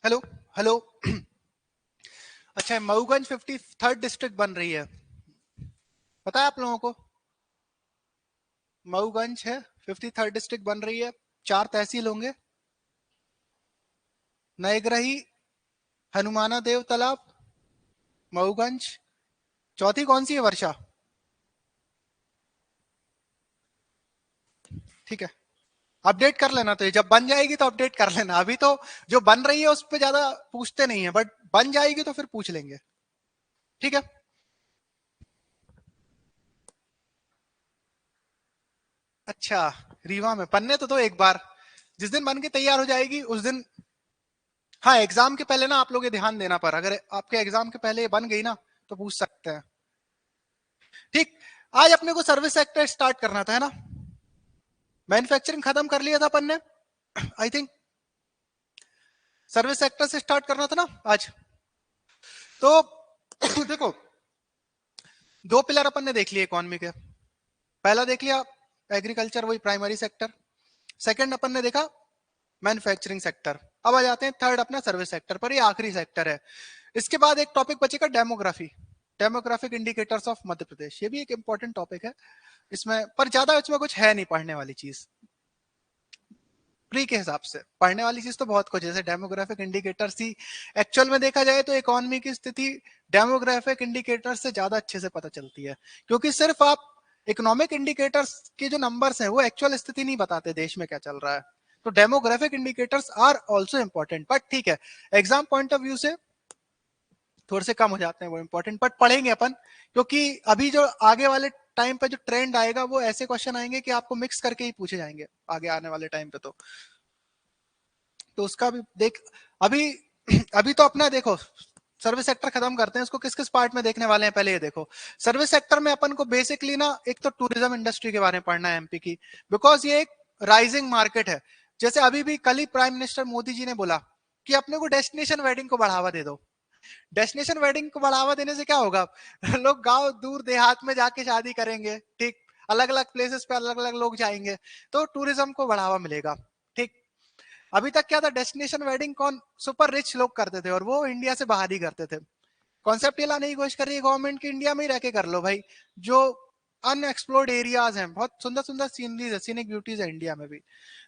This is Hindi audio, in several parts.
Hello hello. अच्छा, मऊगंज 53rd डिस्ट्रिक्ट बन रही है, पता है आप लोगों को? मऊगंज है, 53rd डिस्ट्रिक्ट बन रही है। 4 तहसील होंगे, नयग्रही, हनुमाना देव तालाब, मऊगंज। चौथी कौन सी है? वर्षा। ठीक है, अपडेट कर लेना। तो ये जब बन जाएगी तो अपडेट कर लेना। अभी तो जो बन रही है उस पर ज्यादा पूछते नहीं है, बट बन जाएगी तो फिर पूछ लेंगे। ठीक है। अच्छा, रीवा में पन्ने तो दो एक बार। जिस दिन बन के तैयार हो जाएगी उस दिन। हाँ, एग्जाम के पहले ना आप लोग ये ध्यान देना, पर अगर आपके एग्जाम के पहले ये बन गई ना तो पूछ सकते हैं। ठीक। आज अपने को सर्विस सेक्टर स्टार्ट करना था, है ना? मैन्युफैक्चरिंग खत्म कर लिया था अपन ने, आई थिंक। सर्विस सेक्टर से स्टार्ट करना था ना आज। तो देखो, दो पिलर अपन ने देख लिए इकोनॉमी के। पहला देख लिया एग्रीकल्चर, वही प्राइमरी सेक्टर। सेकंड अपन ने देखा मैन्युफैक्चरिंग सेक्टर। अब आ जाते हैं थर्ड अपना सर्विस सेक्टर पर, ये आखिरी सेक्टर है। इसके बाद एक टॉपिक बचेगा demography, demographic indicators of Madhya प्रदेश। ये भी एक इंपॉर्टेंट टॉपिक है इसमें, पर ज्यादा इसमें कुछ है नहीं पढ़ने वाली चीज। प्री के हिसाब से पढ़ने वाली चीज तो बहुत कुछ है, जैसे डेमोग्राफिक इंडिकेटर्स ही एक्चुअल में देखा जाए तो इकोनॉमी की स्थिति डेमोग्राफिक इंडिकेटर्स से ज्यादा अच्छे से पता चलती है। क्योंकि सिर्फ आप इकोनॉमिक इंडिकेटर्स के जो नंबर्स हैं वो एक्चुअल स्थिति नहीं बताते देश में क्या चल रहा है। तो demographic indicators are also important, but ठीक है, एग्जाम पॉइंट ऑफ व्यू से थोड़े से कम हो जाते हैं वो इंपॉर्टेंट, बट पढ़ेंगे अपन। क्योंकि अभी जो आगे वाले टाइम पे जो ट्रेंड आएगा वो ऐसे क्वेश्चन आएंगे कि आपको मिक्स करके ही पूछे जाएंगे आगे आने वाले टाइम पे। तो उसका भी देख। अभी अभी तो अपना देखो, सर्विस सेक्टर खत्म करते हैं, इसको किस किस पार्ट में देखने वाले हैं पहले ये देखो। सर्विस सेक्टर में अपन को बेसिकली ना एक तो टूरिज्म इंडस्ट्री के बारे में पढ़ना है एमपी की, बिकॉज ये एक राइजिंग मार्केट है। जैसे अभी भी कल ही प्राइम मिनिस्टर मोदी जी ने बोला कि अपने को डेस्टिनेशन वेडिंग को बढ़ावा दे दो। डेस्टिनेशन वेडिंग को बढ़ावा देने से क्या होगा? लोग गांव दूर देहात में जाके शादी करेंगे, ठीक। अलग अलग प्लेसेस पे अलग अलग लोग जाएंगे, तो टूरिज्म को बढ़ावा मिलेगा। ठीक। अभी तक क्या था, डेस्टिनेशन वेडिंग कौन सुपर रिच लोग करते थे, और वो इंडिया से बाहर ही करते थे। कॉन्सेप्ट ये लाने की कोशिश कर रही है गवर्नमेंट की, इंडिया में ही रह के कर लो भाई। जो अनएक्सप्लोर्ड एरियाज हैं, बहुत सुंदर सुंदर सीनरीज है, सीनिक ब्यूटीज है इंडिया में भी।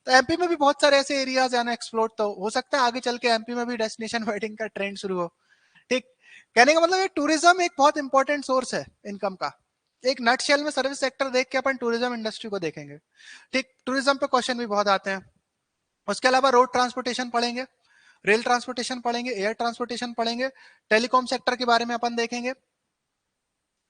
तो एमपी में भी बहुत सारे ऐसे एरियाज है अनएक्सप्लोर्ड, तो हो सकता है आगे चल के एमपी में भी डेस्टिनेशन वेडिंग का ट्रेंड शुरू हो। ठीक। कहने का मतलब ये टूरिज्म एक बहुत इंपॉर्टेंट सोर्स है इनकम का। एक नटशेल में सर्विस सेक्टर देख के अपन टूरिज्म इंडस्ट्री को देखेंगे। ठीक, टूरिज्म पे क्वेश्चन भी बहुत आते हैं। उसके अलावा रोड ट्रांसपोर्टेशन पढ़ेंगे, रेल ट्रांसपोर्टेशन पढ़ेंगे, एयर ट्रांसपोर्टेशन पढ़ेंगे, टेलीकॉम सेक्टर के बारे में अपन देखेंगे।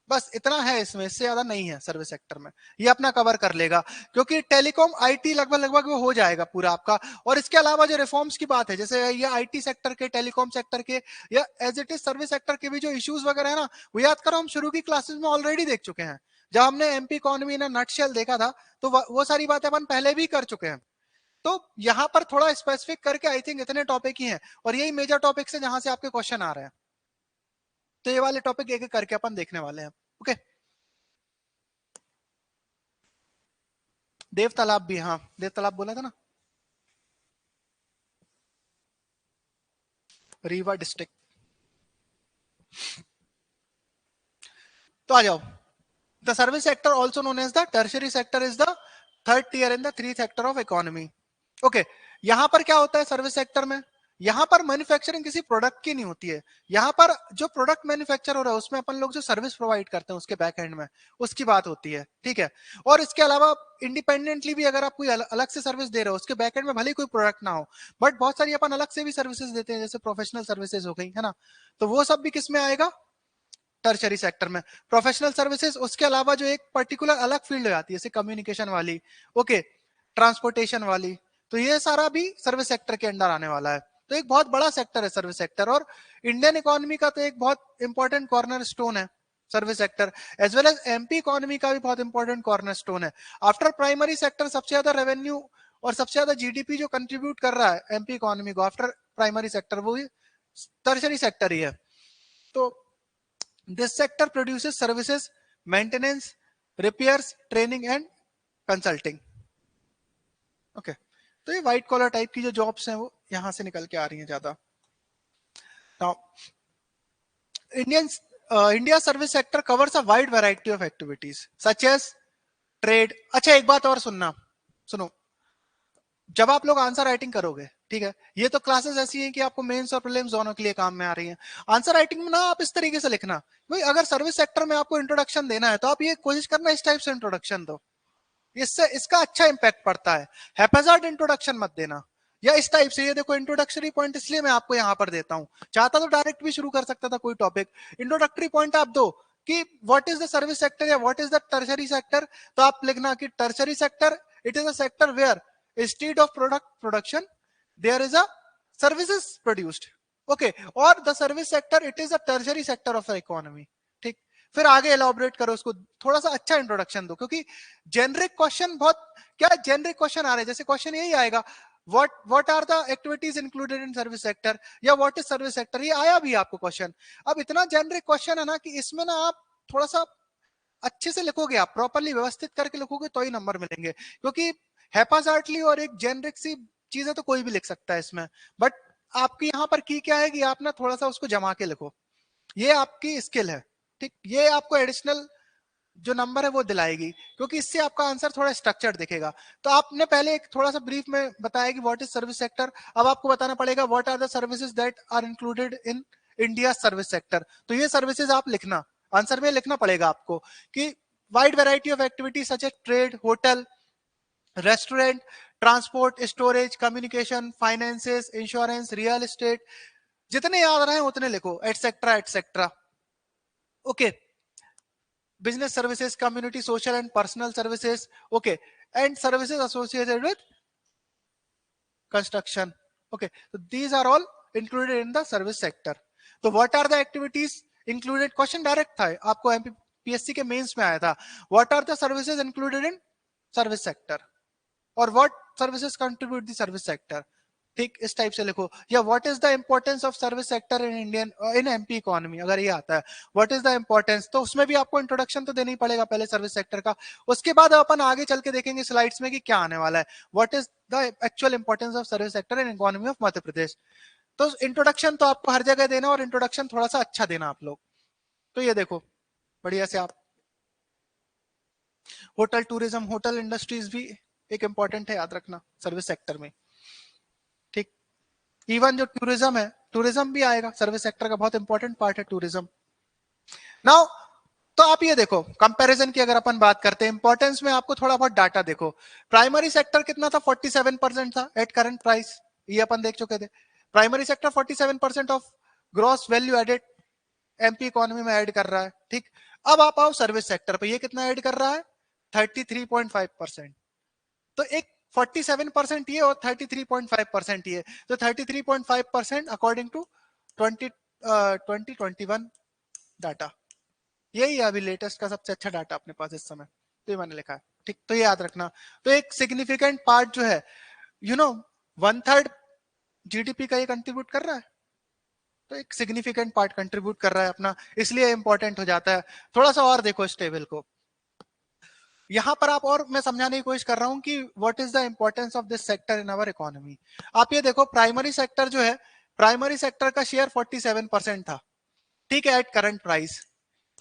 बस इतना है इसमें, इससे ज्यादा नहीं है सर्विस सेक्टर में। ये अपना कवर कर लेगा, क्योंकि टेलीकॉम आईटी लगभग लगभग वो हो जाएगा पूरा आपका। और इसके अलावा जो रिफॉर्म्स की बात है, जैसे ये आईटी सेक्टर के, टेलीकॉम सेक्टर के, या as it is service sector के भी जो इश्यूज वगैरह है ना, वो याद करो हम शुरू की क्लासेस में ऑलरेडी देख चुके हैं। जब हमने एमपी इकोनॉमी इन नटशेल देखा था, तो वो सारी बातें अपन पहले भी कर चुके हैं। तो यहाँ पर थोड़ा स्पेसिफिक करके आई थिंक इतने टॉपिक ही हैं, और यही मेजर टॉपिक्स है जहां से आपके क्वेश्चन आ रहे हैं। तो ये वाले टॉपिक एक एक करके अपन देखने वाले हैं। ओके। देव तालाब भी, हाँ देव तालाब बोला था ना, रीवा डिस्ट्रिक्ट। तो आ जाओ। The service sector also known as the tertiary sector is the third tier in the three sector of economy. Okay. यहां पर क्या होता है सर्विस सेक्टर में? यहां पर मैन्युफैक्चरिंग किसी प्रोडक्ट की नहीं होती है। यहां पर जो प्रोडक्ट मैन्युफैक्चर हो रहा है उसमें अपन लोग जो सर्विस प्रोवाइड करते हैं उसके बैक एंड में, उसकी बात होती है। ठीक है। और इसके अलावा इंडिपेंडेंटली भी अगर आप कोई अलग से सर्विस दे रहे हो, उसके बैक एंड में भले ही कोई प्रोडक्ट ना हो, बट बहुत सारी अपन अलग से भी सर्विसेज देते हैं, जैसे प्रोफेशनल सर्विसेज हो गई, है ना? तो वो सब भी किस में आएगा? टर्शरी सेक्टर में। प्रोफेशनल सर्विसेज, उसके अलावा जो एक पर्टिकुलर अलग फील्ड हो जाती है, जैसे कम्युनिकेशन वाली, ओके, ट्रांसपोर्टेशन वाली, तो ये सारा भी सर्विस सेक्टर के अंडर आने वाला है। तो एक बहुत बड़ा सेक्टर है सर्विस सेक्टर, और इंडियन इकोनॉमी का तो एक बहुत इंपॉर्टेंट कॉर्नर स्टोन है service sector, as well as MP economy का भी बहुत इंपॉर्टेंट कॉर्नर स्टोन है। आफ्टर प्राइमरी सेक्टर सबसे ज्यादा रेवेन्यू और सबसे ज्यादा जीडीपी जो कंट्रीब्यूट कर रहा है एमपी इकोनॉमी को आफ्टर प्राइमरी सेक्टर, वो टर्शरी सेक्टर ही है। तो this sector produces services, maintenance, repairs, training and consulting. Okay. तो ये व्हाइट कॉलर टाइप की जो जॉब्स हैं वो यहां से निकल के आ रही हैं ज्यादा। Now India service sector covers a wide variety of activities such as trade. अच्छा एक बात और सुनना, सुनो, जब आप लोग आंसर राइटिंग करोगे, ठीक है, ये तो क्लासेस ऐसी हैं कि आपको मेंस और प्रीलिम्स दोनों के लिए काम में आ रही हैं। आंसर राइटिंग में ना आप इस तरीके से लिखना, भाई अगर सर्विस सेक्टर में आपको इंट्रोडक्शन देना है तो आप ये कोशिश करना इस टाइप से इंट्रोडक्शन दो, इससे इसका अच्छा इंपैक्ट पड़ता है। हैप्पैजार्ड इंट्रोडक्शन मत देना, या इस टाइप से, ये देखो इंट्रोडक्टरी पॉइंट इसलिए मैं आपको यहाँ पर देता हूँ, चाहता तो डायरेक्ट भी शुरू कर सकता था कोई टॉपिक, इंट्रोडक्टरी पॉइंट आप दो कि what is the service sector या what is the tertiary sector, तो आप लिखना कि tertiary sector it is a sector where instead of product production there is a services produced, okay, or the service sector it is a tertiary sector of the economy, ठीक। फिर आगे एलॉबरेट करो उसको, थोड़ा सा अच्छा इंट्रोडक्शन दो, क्योंकि जेनरिक क्वेश्चन बहुत, क्या जेनरिक क्वेश्चन आ रहे हैं, जैसे क्वेश्चन यही आएगा what are the activities included in service sector या what is service sector, ये आया भी आपको क्वेश्चन। अब इतना जेनरिक क्वेश्चन है ना कि इसमें ना आप थोड़ा सा अच्छे से लिखोगे, आप प्रॉपरली व्यवस्थित करके लिखोगे तो ही नंबर मिलेंगे, क्योंकि हैपाजार्डली और एक जेनरिक सी चीजें तो कोई भी लिख सकता है इसमें, बट आपकी यहाँ पर की क्या है कि आप ना थोड़ा सा उसको जमा के लिखो, ये आपकी स्किल है, ठीक, ये आपको एडिशनल जो नंबर है वो दिलाएगी, क्योंकि इससे आपका आंसर थोड़ा स्ट्रक्चर्ड दिखेगा। तो आपने पहले एक थोड़ा सा ब्रीफ में बताया कि व्हाट इज सर्विस सेक्टर, अब आपको बताना पड़ेगा what are the services that are included in India service sector. तो ये सर्विसेज आप लिखना, आंसर में लिखना पड़ेगा आपको कि wide variety of activities such as trade, hotel, restaurant, transport, storage, communication, finances, insurance, real estate, जितने याद रहे उतने लिखो, etcetera etcetera, okay. business services, community, social and personal services, okay, and services associated with construction, okay, so these are all included in the service sector. So what are the activities included, question direct था आपको एमपीएससी के मेंस में आया था, what are the services included in service sector और what services contribute the service sector, ठीक, इस टाइप से लिखो। या what is the importance of service sector in Indian in MP economy, अगर ये आता है व्हाट इज द इंपॉर्टेंस, तो उसमें भी आपको इंट्रोडक्शन तो देना ही पड़ेगा पहले सर्विस सेक्टर का, उसके बाद अपन आगे चल के देखेंगे स्लाइड्स में कि क्या आने वाला है, what is the actual importance of service sector in economy of Madhya Pradesh. तो इंट्रोडक्शन तो आपको हर जगह देना और इंट्रोडक्शन थोड़ा सा अच्छा देना आप लोग। तो ये देखो बढ़िया से आप, होटल टूरिज्म, होटल इंडस्ट्रीज भी एक इंपॉर्टेंट है, याद रखना सर्विस सेक्टर में, ठीक। इवन जो टूरिज्म है, टूरिज्म भी आएगा, सर्विस सेक्टर का बहुत इंपॉर्टेंट पार्ट है टूरिज्म। नाउ तो आप ये देखो कंपैरिजन की अगर अपन बात करते हैं, इंपॉर्टेंस में आपको थोड़ा बहुत डाटा देखो, प्राइमरी सेक्टर कितना था, 47% था एट करंट प्राइस, ये अपन देख चुके थे, primary sector 47% of gross value added MP economy में ऐड कर रहा है, ठीक। अब आप आओ सर्विस सेक्टर पे, ये कितना ऐड कर रहा है, 33.5%। तो एक 47% ये और 33.5% ये, तो 33.5% अकॉर्डिंग टू 2021 डाटा, यही है अभी लेटेस्ट का सबसे अच्छा डाटा अपने पास इस समय, तो ये मैंने लिखा है, ठीक। तो ये याद रखना, तो एक सिग्निफिकेंट पार्ट जो है, यू नो 1/3 जीडीपी का ये कंट्रीब्यूट कर रहा है, तो एक सिग्निफिकेंट पार्ट कंट्रीब्यूट कर रहा है अपना, इसलिए इंपॉर्टेंट हो जाता है। थोड़ा सा और देखो इस टेबल को, यहां पर आप, और मैं समझाने की कोशिश कर रहा हूं कि what is the importance of this sector in our economy. आप ये देखो प्राइमरी सेक्टर जो है, प्राइमरी सेक्टर का शेयर 47% था, ठीक है, एट करंट प्राइस।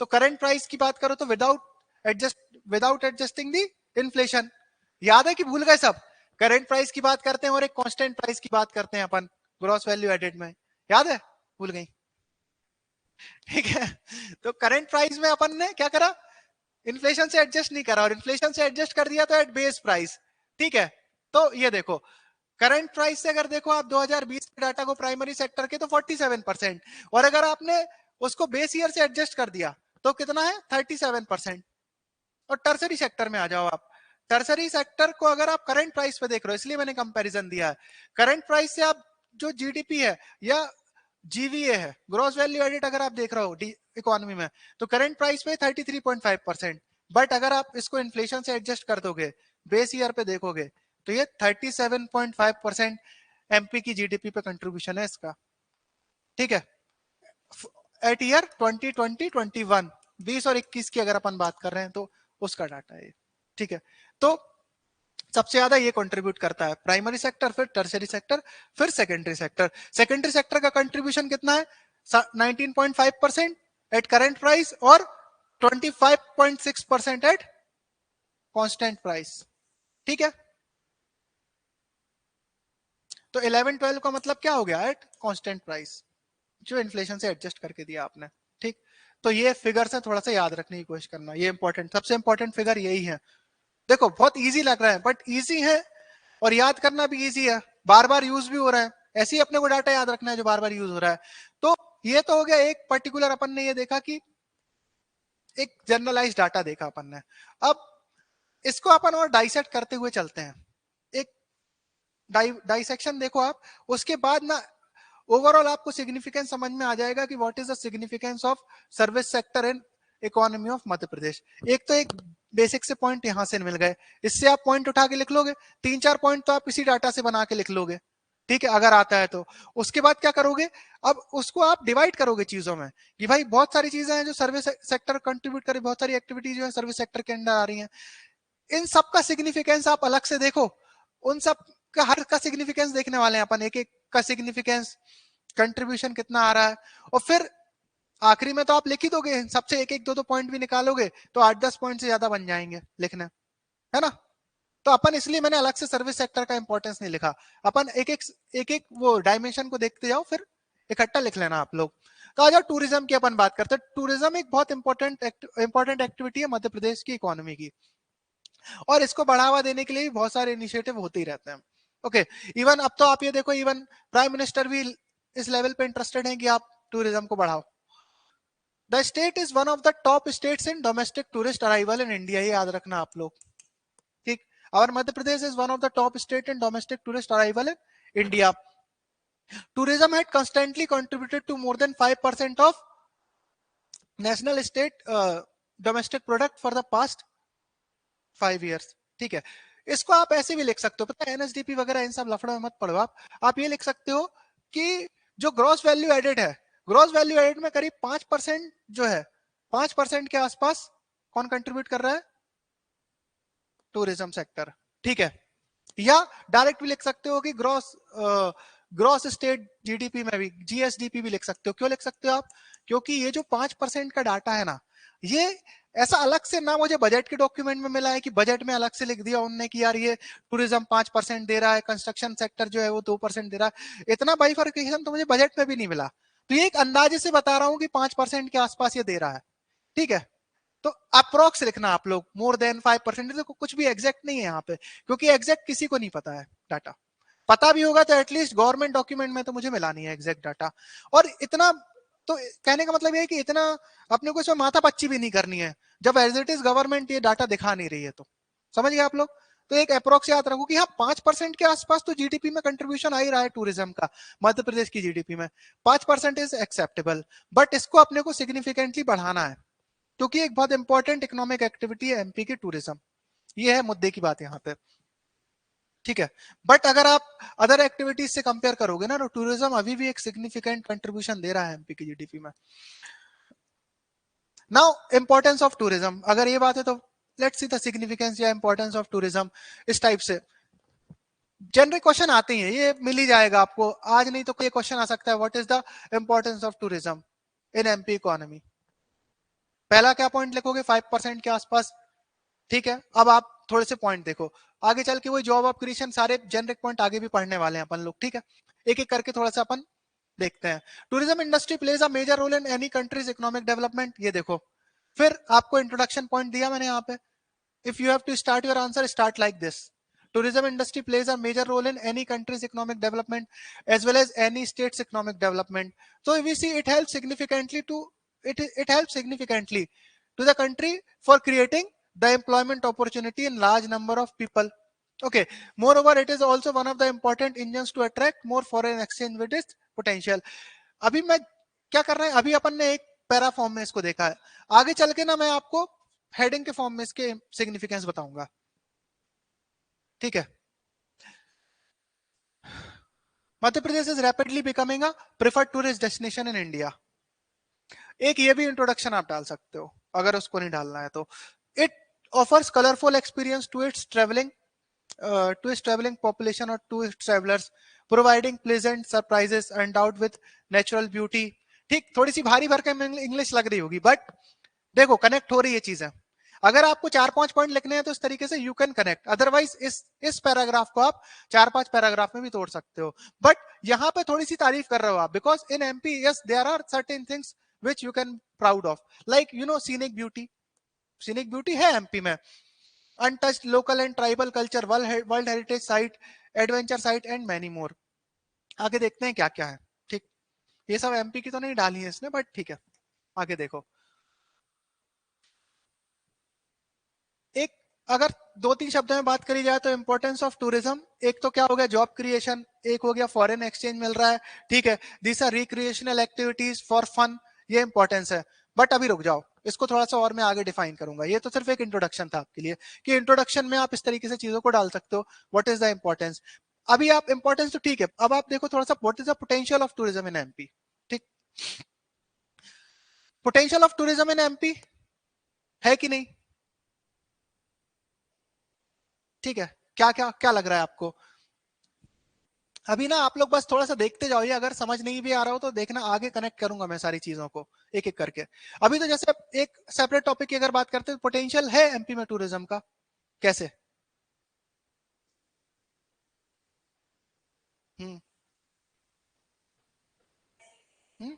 तो करंट प्राइस की बात करो तो विदाउट एडजस्टिंग द इन्फ्लेशन, याद है कि भूल गए सब, करंट प्राइस की बात करते हैं और एक कांस्टेंट प्राइस की बात करते हैं अपन ग्रॉस वैल्यू एडेड में, याद है, भूल गई, ठीक है। तो करंट प्राइस में अपन ने क्या करा, इन्फ्लेशन से एडजस्ट नहीं करा, और इन्फ्लेशन से एडजस्ट कर दिया तो एट बेस प्राइस, ठीक है। तो ये देखो करंट प्राइस से अगर देखो आप 2020 के डाटा को प्राइमरी सेक्टर के, तो 47%, और अगर आपने उसको बेस ईयर से एडजस्ट कर दिया तो कितना है, 37%। और टर्सरी सेक्टर में आ जाओ आप, टर्सरी सेक्टर को अगर आप करंट प्राइस पे देख रहे हो, इसलिए मैंने कंपैरिजन दिया है, करंट प्राइस से आप जो जीडीपी है या जीवीए है, ग्रॉस वैल्यू एडिट, अगर आप देख रहे हो इकोनॉमी में, तो करंट प्राइस पे 33.5%, बट अगर आप इसको इन्फ्लेशन से एडजस्ट कर दोगे, बेस ईयर पे देखोगे, तो ये 37.5% एमपी की जीडीपी पे कंट्रीब्यूशन है इसका, ठीक है, एट ईयर 2020-21, 20 और 21 की अगर अपन बात कर रहे हैं तो उसका डाटा है, ठीक है। तो सबसे ज्यादा ये कंट्रीब्यूट करता है प्राइमरी सेक्टर, फिर टर्शरी सेक्टर, फिर सेकेंडरी सेक्टर। सेकेंडरी सेक्टर का कंट्रीब्यूशन कितना है, 19.5% एट करंट प्राइस और 25.6% एट कांस्टेंट प्राइस। ठीक है, तो 11-12 का मतलब क्या हो गया, एट कांस्टेंट प्राइस, जो इन्फ्लेशन से एडजस्ट करके दिया आपने। ठीक, तो ये फिगर से थोड़ा सा याद रखने की कोशिश करना, ये इंपॉर्टेंट, सबसे इंपॉर्टेंट फिगर यही है। देखो बहुत इजी लग रहा है, बट इजी है और याद करना भी इजी है, बार बार यूज भी हो रहा है, ऐसे ही अपने को डाटा याद रखना है जो बार बार यूज हो रहा है। तो ये तो हो गया एक पर्टिकुलर, अपन ने ये देखा कि एक जनरलाइज डाटा देखा अपन ने। अब इसको अपन और डाइसेक्ट करते हुए चलते हैं, एक डाइसेक्शन देखो आप, उसके बाद ना ओवरऑल आपको सिग्निफिकेंस समझ में आ जाएगा कि what is the significance of service sector in economy of Madhya Pradesh. एक तो एक बेसिक से पॉइंट यहां से मिल गए, इससे आप पॉइंट उठा के लिख लोगे, 3-4 पॉइंट तो आप इसी डाटा से बना के लिख लोगे। ठीक है, अगर आता है तो। उसके बाद क्या करोगे, अब उसको आप डिवाइड करोगे चीजों में कि भाई बहुत सारी चीजें हैं जो सर्विस सेक्टर कंट्रीब्यूट करे, बहुत सारी एक्टिविटीज जो है सर्विस सेक्टर के अंदर आ रही हैं, इन सब का सिग्निफिकेंस आप अलग से देखो, उन सब का हर का सिग्निफिकेंस देखने वाले हैं अपन, एक एक का सिग्निफिकेंस, कंट्रीब्यूशन कितना आ रहा है, और फिर आखिरी में तो आप लिख ही दोगे, सबसे एक एक दो दो पॉइंट भी निकालोगे तो 8-10 पॉइंट से ज्यादा बन जाएंगे लिखने, है ना। तो अपन इसलिए मैंने अलग से सर्विस सेक्टर का इंपॉर्टेंस नहीं लिखा, अपन एक एक वो डायमेंशन को देखते जाओ, फिर इकट्ठा लिख लेना आप लोग। तो आ जाओ टूरिज्म की अपन बात करते हैं। टूरिज्म एक बहुत इंपॉर्टेंट एक्टिविटी है मध्य प्रदेश की इकोनॉमी की, और इसको बढ़ावा देने के लिए भी बहुत सारे इनिशिएटिव होते ही रहते हैं। ओके, इवन अब तो आप ये देखो, इवन प्राइम मिनिस्टर भी इस लेवल पे इंटरेस्टेड हैं कि आप टूरिज्म को बढ़ाओ। The state is one of the top states in domestic tourist arrival in India, ये याद रखना आप लोग। ठीक, और Madhya Pradesh is one of the top state in domestic tourist arrival in India. Tourism had constantly contributed to more than 5% of national state domestic product for the past 5 years। ठीक है, इसको आप ऐसे भी लिख सकते हो, पता है एनएसडीपी वगैरह इन सब लफड़ों में मत पड़ो आप ये लिख सकते हो कि जो ग्रॉस वैल्यू एडेड है, ग्रॉस वैल्यू एडेड में करीब 5% जो है, 5% के आसपास कौन कंट्रीब्यूट कर रहा है, टूरिज्म सेक्टर। ठीक है, या डायरेक्ट भी लिख सकते हो कि ग्रॉस स्टेट जीडीपी में भी, जीएसडीपी भी लिख सकते हो। क्यों लिख सकते हो आप, क्योंकि ये जो 5% का डाटा है ना, ये ऐसा अलग से ना मुझे बजट के डॉक्यूमेंट में मिला है कि बजट में अलग से लिख दिया उनने कि यार ये टूरिज्म 5% दे रहा है, कंस्ट्रक्शन सेक्टर जो है वो 2% दे रहा है, इतना बाइफर्केशन तो मुझे बजट में भी नहीं मिला। तो ये एक अंदाजे से बता रहा हूँ कि 5% के आसपास ये दे रहा है। ठीक है, तो अप्रोक्स लिखना आप लोग, मोर देन 5%, तो कुछ भी एग्जैक्ट नहीं है यहाँ पे, क्योंकि एग्जैक्ट किसी को नहीं पता है डाटा, पता भी होगा तो एटलीस्ट गवर्नमेंट डॉक्यूमेंट में तो मुझे मिला नहीं है एग्जैक्ट डाटा। और इतना तो कहने का मतलब ये है कि इतना अपने को इसमें माथा पच्ची भी नहीं करनी है, जब एज इट इज गवर्नमेंट ये डाटा दिखा नहीं रही है तो। समझ गए आप लोग। तो एक अप्रोक्स याद रखो कि हाँ 5% के आसपास तो जीडीपी में कंट्रीब्यूशन आ ही रहा है टूरिज्म का, मध्य प्रदेश की जीडीपी में 5% इज एक्सेप्टेबल, बट इसको अपने को सिग्निफिकेंटली बढ़ाना है, क्योंकि एक बहुत इंपॉर्टेंट इकोनॉमिक एक्टिविटी है एमपी की टूरिज्म, ये है मुद्दे की बात यहाँ पे। ठीक है, बट अगर आप अदर एक्टिविटीज से कंपेयर करोगे ना, तो टूरिज्म अभी भी एक सिग्निफिकेंट कंट्रीब्यूशन दे रहा है एमपी की जीडीपी में। नाउ इंपॉर्टेंस ऑफ टूरिज्म, अगर ये बात है तो लेट्स सी द सिग्निफिकेंस या इंपॉर्टेंस ऑफ टूरिज्म। इस टाइप से जनरल क्वेश्चन आते हैं, ये मिल ही जाएगा आपको, आज नहीं तो कोई क्वेश्चन आ सकता है, what is the importance of tourism in MP economy. पहला क्या पॉइंट लिखोगे, 5% के आसपास। ठीक है, अब आप थोड़े से पॉइंट देखो, आगे चल के वही जॉब ऑफ क्रिएशन, सारे जेनरिक पॉइंट आगे भी पढ़ने वाले हैं अपन लोग। ठीक है, एक एक करके थोड़ा सा अपन देखते हैं। Tourism industry plays a major role in any country's economic development, ये देखो। फिर आपको इंट्रोडक्शन पॉइंट दिया मैंने यहाँ पे, if you have to start your answer start like this, tourism industry plays a major role in any country's economic development as well as any state's economic development. So we see it helps significantly to it helps significantly to the country for creating the employment opportunity in large number of people. Okay, moreover it is also one of the important engines to attract more foreign exchange with its potential. अभी मैं क्या कर रहे हैं, अभी अपन ने एक पैरा फॉर्म में इसको देखा है, आगे चल के ना मैं आपको हेडिंग के फॉर्म में इसके सिग्निफिकेंस बताऊंगा। ठीक है, Madhya Pradesh is rapidly becoming a preferred tourist destination in India. एक ये भी इंट्रोडक्शन आप डाल सकते हो अगर उसको नहीं डालना है तो। It offers colourful experience to its travelling population और to its travellers, providing pleasant surprises endowed with natural beauty, ठीक, थोड़ी सी भारी भरकम इंग्लिश लग रही होगी, बट देखो कनेक्ट हो रही है चीजें। अगर आपको 4-5 पॉइंट लिखने हैं तो इस तरीके से यू कैन कनेक्ट, अदरवाइज इस पैराग्राफ को आप 4-5 पैराग्राफ में भी तोड़ सकते हो। बट यहाँ पे थोड़ी सी तारीफ कर रहे हो आप, because in MP yes there are certain things which you can proud of, like you know scenic beauty. Scenic beauty है एमपी में, untouched local and tribal culture, world heritage site, adventure site and many more. आगे देखते हैं क्या क्या है। ठीक, ये सब एमपी की तो नहीं डाली है इसने, बट ठीक है, आगे देखो। एक अगर 2-3 शब्दों में बात करी जाए तो इंपॉर्टेंस ऑफ टूरिज्म, एक तो क्या हो गया जॉब क्रिएशन, एक हो गया फॉरेन एक्सचेंज मिल रहा है, ठीक है, this are recreational activities for fun, ये इंपॉर्टेंस है। बट अभी रुक जाओ, इसको थोड़ा सा और मैं आगे डिफाइन करूंगा, ये तो सिर्फ एक इंट्रोडक्शन था आपके लिए कि इंट्रोडक्शन में आप इस तरीके से चीजों को डाल सकते हो, व्हाट इज द इंपॉर्टेंस। अभी आप इंपॉर्टेंस तो ठीक है, अब आप देखो थोड़ा सा what is the potential of tourism in MP. ठीक, potential of tourism in MP है कि नहीं? ठीक है, क्या क्या क्या लग रहा है आपको? अभी ना आप लोग बस थोड़ा सा देखते जाओ, ये अगर समझ नहीं भी आ रहा हो तो देखना, आगे कनेक्ट करूंगा मैं सारी चीजों को एक एक करके। अभी तो जैसे एक सेपरेट टॉपिक की अगर बात करते हैं, पोटेंशियल है एमपी में टूरिज्म का, कैसे? हम्म हम्म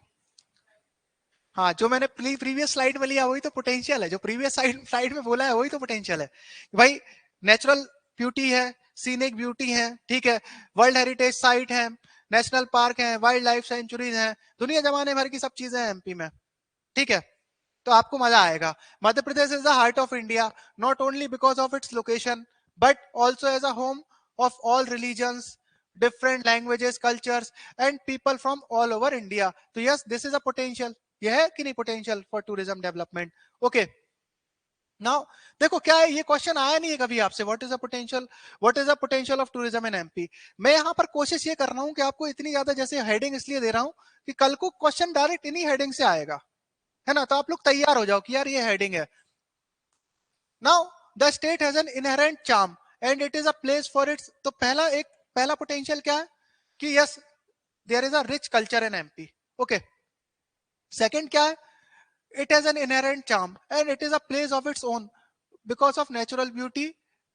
हाँ, जो मैंने प्रीवियस स्लाइड में लिया वही तो पोटेंशियल है, जो प्रीवियस स्लाइड में बोला है वही तो पोटेंशियल है भाई। नेचुरल ब्यूटी है, सीनिक ब्यूटी है, ठीक है, वर्ल्ड हेरिटेज साइट है, नेशनल पार्क है, वाइल्ड लाइफ सेंचुरीज है, दुनिया जमाने भर की सब चीजें हैं एमपी में, ठीक है। तो आपको मजा आएगा। Madhya Pradesh is the heart of India, not only because of its location but also as a home of all religions, different languages, cultures and people from all over India. तो yes, this is a potential, यह है कि नहीं potential for tourism development. Okay, now देखो क्या है, ये क्वेश्चन आया नहीं है कभी आपसे, what is the potential, what is the potential of tourism in MP. मैं यहाँ पर कोशिश ये कर रहा हूँ कि आपको इतनी ज्यादा जैसे हेडिंग इसलिए दे रहा हूँ कि कल को क्वेश्चन डायरेक्ट इन्हीं हेडिंग से आएगा, है ना, तो आप लोग तैयार हो जाओ कि यार ये हेडिंग है। Now the state has an inherent charm and it is a place for its, तो पहला पोटेंशियल क्या है कि yes there is a rich culture in MP. Okay, second क्या है, it has an inherent charm and it is a place of its own because of natural beauty,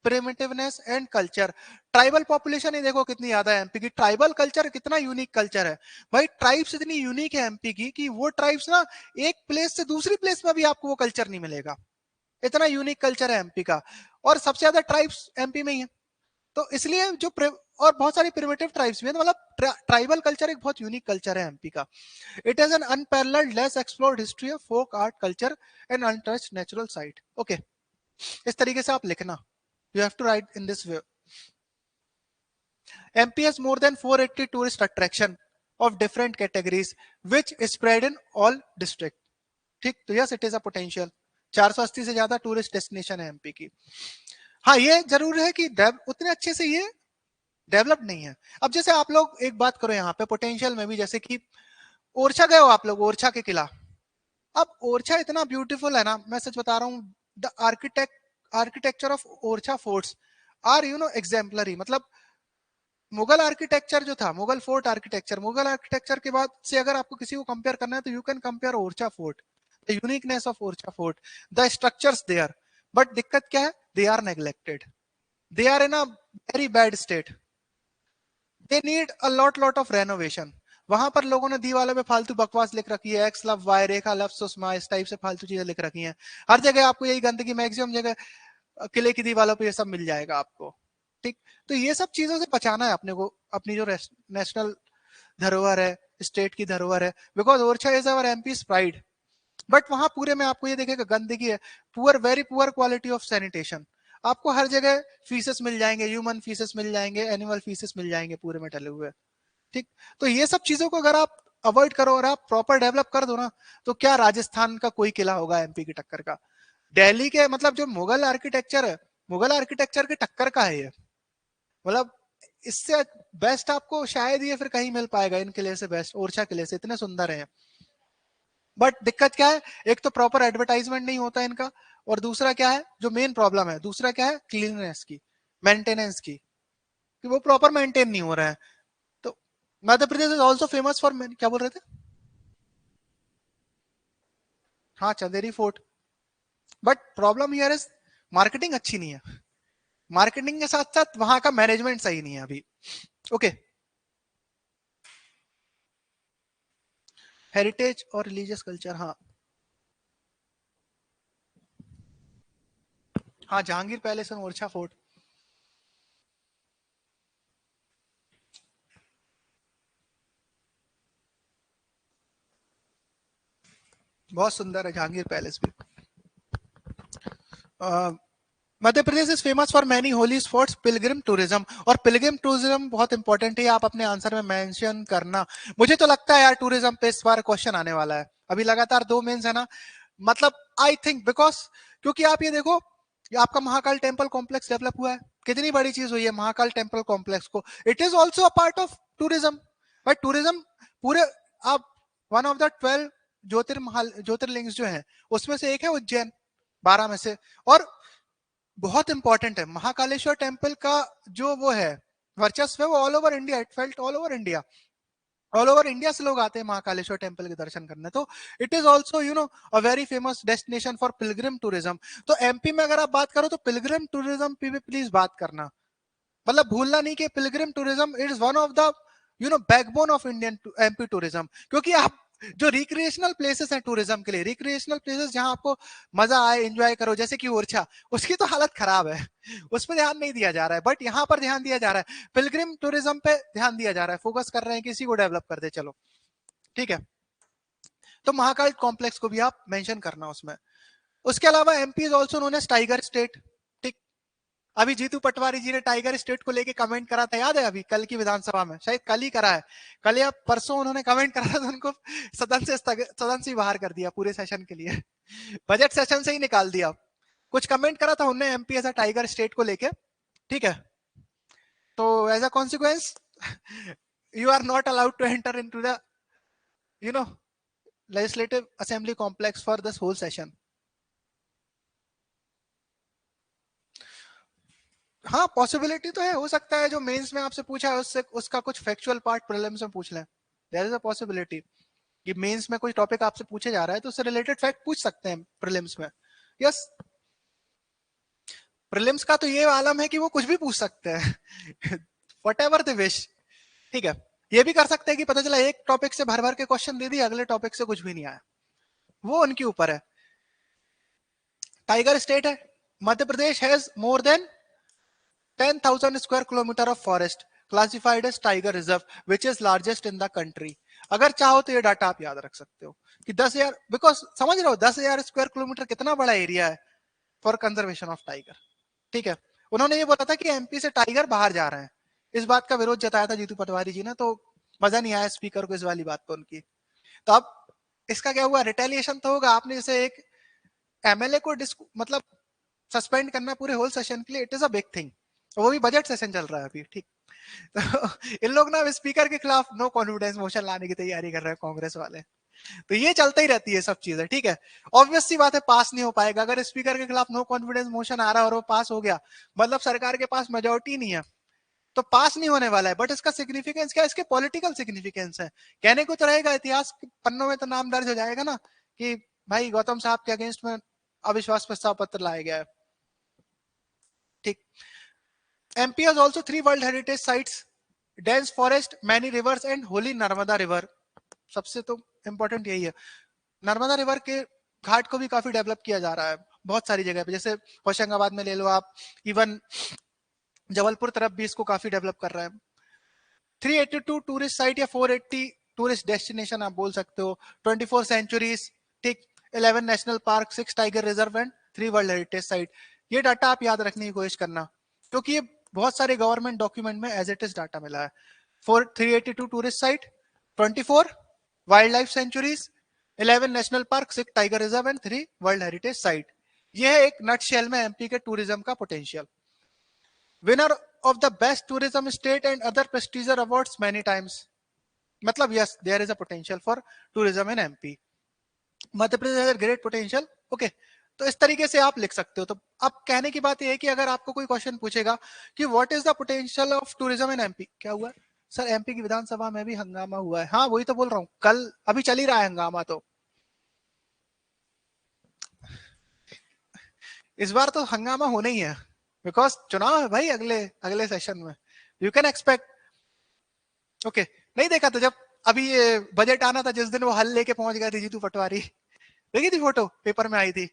primitiveness and culture. Tribal population ही देखो कितनी ज्यादा है एमपी की, ट्राइबल कल्चर कितना यूनिक कल्चर है भाई, ट्राइब्स इतनी यूनिक है एमपी की कि वो ट्राइब्स ना एक प्लेस से दूसरी प्लेस में भी आपको वो कल्चर नहीं मिलेगा, इतना यूनिक कल्चर है एमपी का। और सबसे ज्यादा ट्राइब्स एमपी में ही है, तो इसलिए और बहुत सारी प्रिमिटिव ट्राइब्स भी है, तो मतलब ट्राइबल कल्चर एक बहुत यूनिक कल्चर है एमपी का। It is an unparalleled less explored history of folk art culture and untouched natural site. Okay, इस तरीके से आप लिखना, you have to write in this way. MP has more than 480 tourist attraction of different categories which is spread in all district। ठीक, तो yes it is a potential, 480 से ज्यादा टूरिस्ट डेस्टिनेशन है एमपी की। हाँ, ये जरूर है कि उतने अच्छे से ये डेवलप नहीं है। अब जैसे आप लोग एक बात करो यहाँ पे पोटेंशियल में भी, जैसे कि ओरछा गए हो आप लोग, ओरछा के किला। अब ओरछा इतना ब्यूटीफुल है ना, मैं सच बता रहा हूँ, the architecture of Orchha forts are you know exemplary. मतलब मुगल आर्किटेक्चर जो था, Mughal fort architecture, Mughal architecture के बाद से अगर आपको किसी को कंपेयर करना है तो you can compare Orchha fort, the uniqueness of Orchha fort, the structures there. But दिक्कत क्या है, they are neglected, they are in a very bad state, they need a lot of renovation. वहां पर लोगों ने दीवालों पे फालतू बकवास लिख रखी है, एक्स लव वाई, रेखा लव सुषमा, इस टाइप से फालतू चीजें लिख रखी हैं। हर जगह आपको यही गंदगी, मैक्सिमम जगह किले की दीवालों पे ये सब मिल जाएगा आपको। ठीक, तो ये सब चीजों से बचाना है अपने को, अपनी जो नेशनल धरोहर है, स्टेट की धरोहर है, because Orchha is our MP pride. But वहां पूरे में आपको ये देखेगा गंदगी है, poor, very poor quality of sanitation. आपको हर जगह फीसेस मिल जाएंगे, ह्यूमन फीसेस मिल जाएंगे, एनिमल फीसेस मिल जाएंगे पूरे में डले हुए। ठीक, तो ये सब चीजों को अगर आप अवॉइड करो और आप प्रॉपर डेवलप कर दो ना, तो क्या राजस्थान का कोई किला होगा एमपी की टक्कर का? दिल्ली के मतलब जो मुगल आर्किटेक्चर है, मुगल आर्किटेक्चर के टक्कर का है ये। मतलब इससे बेस्ट आपको शायद ये फिर कहीं मिल पाएगा, इन किले से बेस्ट ओरछा किले से, इतने सुंदर है। बट दिक्कत क्या है, एक तो प्रॉपर एडवर्टाइजमेंट नहीं होता इनका, और दूसरा क्या है, जो मेन प्रॉब्लम है दूसरा क्या है, क्लीननेस की, मेंटेनेंस की, कि वो प्रॉपर मेंटेन नहीं हो रहा है। तो मध्य Pradesh is also famous for, क्या बोल रहे थे? हाँ Chanderi fort, but problem here is marketing अच्छी नहीं है, मार्केटिंग के साथ साथ वहां का मैनेजमेंट सही नहीं है अभी। ओके, हेरिटेज और रिलीजियस कल्चर, हाँ हाँ, जहांगीर पैलेस और ओरछा फोर्ट बहुत सुंदर है, जहांगीर पैलेस भी। Madhya Pradesh is famous for many holy spots, pilgrim tourism, और पिलग्रिम टूरिज्म बहुत इंपॉर्टेंट है, आप अपने आंसर में मेंशन करना। मुझे तो लगता है यार टूरिज्म पे इस बार क्वेश्चन आने वाला है, अभी लगातार 2 मेंस है ना, मतलब आई थिंक बिकॉज, क्योंकि आप ये देखो, ये आपका महाकाल टेम्पल कॉम्प्लेक्स डेवलप हुआ है, कितनी बड़ी चीज हुई है महाकाल टेम्पल कॉम्प्लेक्स को, it is also a part of tourism. But tourism पूरे, आप वन ऑफ द 12 ज्योतिर्लिंग्स जो है उसमें से एक है उज्जैन, 12 में से। और बहुत इंपॉर्टेंट है महाकालेश्वर टेम्पल का जो वो है वर्चस्व है, वो all over India, it felt all over India, all over India से लोग आते हैं महाकालेश्वर टेम्पल के दर्शन करने। तो it is also a very famous destination for Pilgrim tourism. तो एमपी में अगर आप बात करो तो पिलग्रिम टूरिज्म पे भी प्लीज बात करना, मतलब भूलना नहीं कि Pilgrim tourism is one of the backbone of Indian MP tourism. क्योंकि आप जो रिक्रिएशनल प्लेसेस हैं टूरिज्म के लिए, रिक्रिएशनल प्लेसेस जहां आपको मजा आए, एंजॉय करो, जैसे कि ओरछा, उसकी तो हालत खराब है, उस पर ध्यान नहीं दिया जा रहा है, बट यहाँ पर ध्यान दिया जा रहा है, पिलग्रिम टूरिज्म पे ध्यान दिया जा रहा है, फोकस कर रहे हैं किसी को डेवलप कर दे, चलो ठीक है। तो महाकाल कॉम्प्लेक्स को भी आप मेंशन करना उसमें। उसके अलावा MP is also known as tiger state. ठीक, अभी जीतू पटवारी जी ने टाइगर स्टेट को लेके कमेंट करा था, याद है, अभी कल की विधानसभा में, शायद कल ही करा है, कल या परसों उन्होंने कमेंट करा था, तो उनको सदन से बाहर कर दिया पूरे सेशन के लिए, बजट सेशन से ही निकाल दिया। कुछ कमेंट करा था उन्होंने MP as a tiger state को लेके, ठीक है। तो as a consequence you are not allowed to enter into the you know legislative assembly complex for this whole session. हाँ पॉसिबिलिटी तो है, हो सकता है जो मेंस में आपसे पूछा है उससे उसका कुछ फैक्चुअल पार्ट प्रीलिम्स में पूछ लें, देयर इज अ पॉसिबिलिटी कि मेंस में कोई टॉपिक आपसे पूछे जा रहा है तो उससे रिलेटेड फैक्ट पूछ सकते हैं प्रीलिम्स में। यस, प्रीलिम्स का तो ये आलम है कि वो कुछ भी पूछ सकते हैं वट एवर द विश, ठीक है। ये भी कर सकते हैं कि पता चला एक टॉपिक से भर भर के क्वेश्चन दे दिया, अगले टॉपिक से कुछ भी नहीं आया, वो उनके ऊपर है। टाइगर स्टेट है, Madhya Pradesh has more than 10,000 square kilometer of forest classified as tiger reserve which is largest in the country। अगर चाहो तो ये डाटा आप याद रख सकते हो कि 10,000, बिकॉज समझ रहे हो 10,000 स्क्वायर किलोमीटर कितना बड़ा एरिया है फॉर कंजर्वेशन ऑफ टाइगर, ठीक है। उन्होंने ये बोला था कि एमपी से टाइगर बाहर जा रहे हैं, इस बात का विरोध जताया था जीतू पटवारी जी ने, तो मजा नहीं आया स्पीकर को इस वाली बात पर उनकी। तो अब इसका क्या हुआ, रिटेलिएशन तो होगा, आपने जैसे एक एमएलए को मतलब सस्पेंड करना पूरे होल सेशन के लिए, it is a big thing, वो भी बजट सेशन चल रहा है अभी, ठीक। तो इन लोग ना स्पीकर के खिलाफ नो कॉन्फिडेंस मोशन लाने की तैयारी कर रहे हैं कांग्रेस वाले। तो ये चलता ही रहती है सब चीजें, ठीक है। ऑब्वियस सी बात है पास नहीं हो पाएगा, अगर स्पीकर के खिलाफ नो कॉन्फिडेंस मोशन आ रहा है और वो पास हो गया, मतलब सरकार के पास मेजोरिटी नहीं है, तो पास नहीं होने वाला है। बट इसका सिग्निफिकेंस क्या है, इसके पॉलिटिकल सिग्निफिकेंस है, कहने को तो रहेगा, इतिहास के पन्नों में तो नाम दर्ज हो जाएगा ना कि भाई गौतम साहब के अगेंस्ट में अविश्वास प्रस्ताव पत्र लाया गया है, ठीक। MP has also 3 World Heritage Sites, dense forest, many rivers and holy Narmada river. सबसे तो इम्पोर्टेंट यही है, नर्मदा रिवर के घाट को भी काफी डेवलप किया जा रहा है बहुत सारी जगह पे, जैसे होशंगाबाद में ले लो आप, इवन जबलपुर तरफ भी इसको काफी डेवलप कर रहा है। 382 टूरिस्ट साइट या 480 टूरिस्ट डेस्टिनेशन आप बोल सकते हो, 24 सेंचुरीज, ठीक, 11 national park, 6 tiger reserve and 3 world heritage site. ये डाटा आप याद रखने की कोशिश करना, क्योंकि ये बहुत सारे गवर्नमेंट डॉक्यूमेंट में एज इट इज डाटा मिला है। 382 tourist site, 24 wildlife sanctuaries, 11 national park, 6 tiger reserve and 3 world heritage site. यह है एक नटशेल में एमपी के टूरिज्म का potential. Winner of the best tourism state and other prestigious awards many times, मतलब yes there is a potential for tourism in MP, Madhya Pradesh has great potential, okay. तो इस तरीके से आप लिख सकते हो। तो अब कहने की बात यह है कि अगर आपको कोई क्वेश्चन पूछेगा कि what is the potential of tourism in MP, क्या हुआ सर, एमपी की विधानसभा में भी हंगामा हुआ है, हाँ वही तो बोल रहा हूँ, कल अभी चल ही रहा है हंगामा, तो इस बार तो हंगामा होना ही है, बिकॉज चुनाव है भाई अगले अगले सेशन में, यू कैन एक्सपेक्ट। ओके, नहीं देखा तो जब अभी ये बजट आना था, जिस दिन वो हल लेके पहुंच गए थे जीतू पटवारी, देखी थी फोटो, पेपर में आई थी।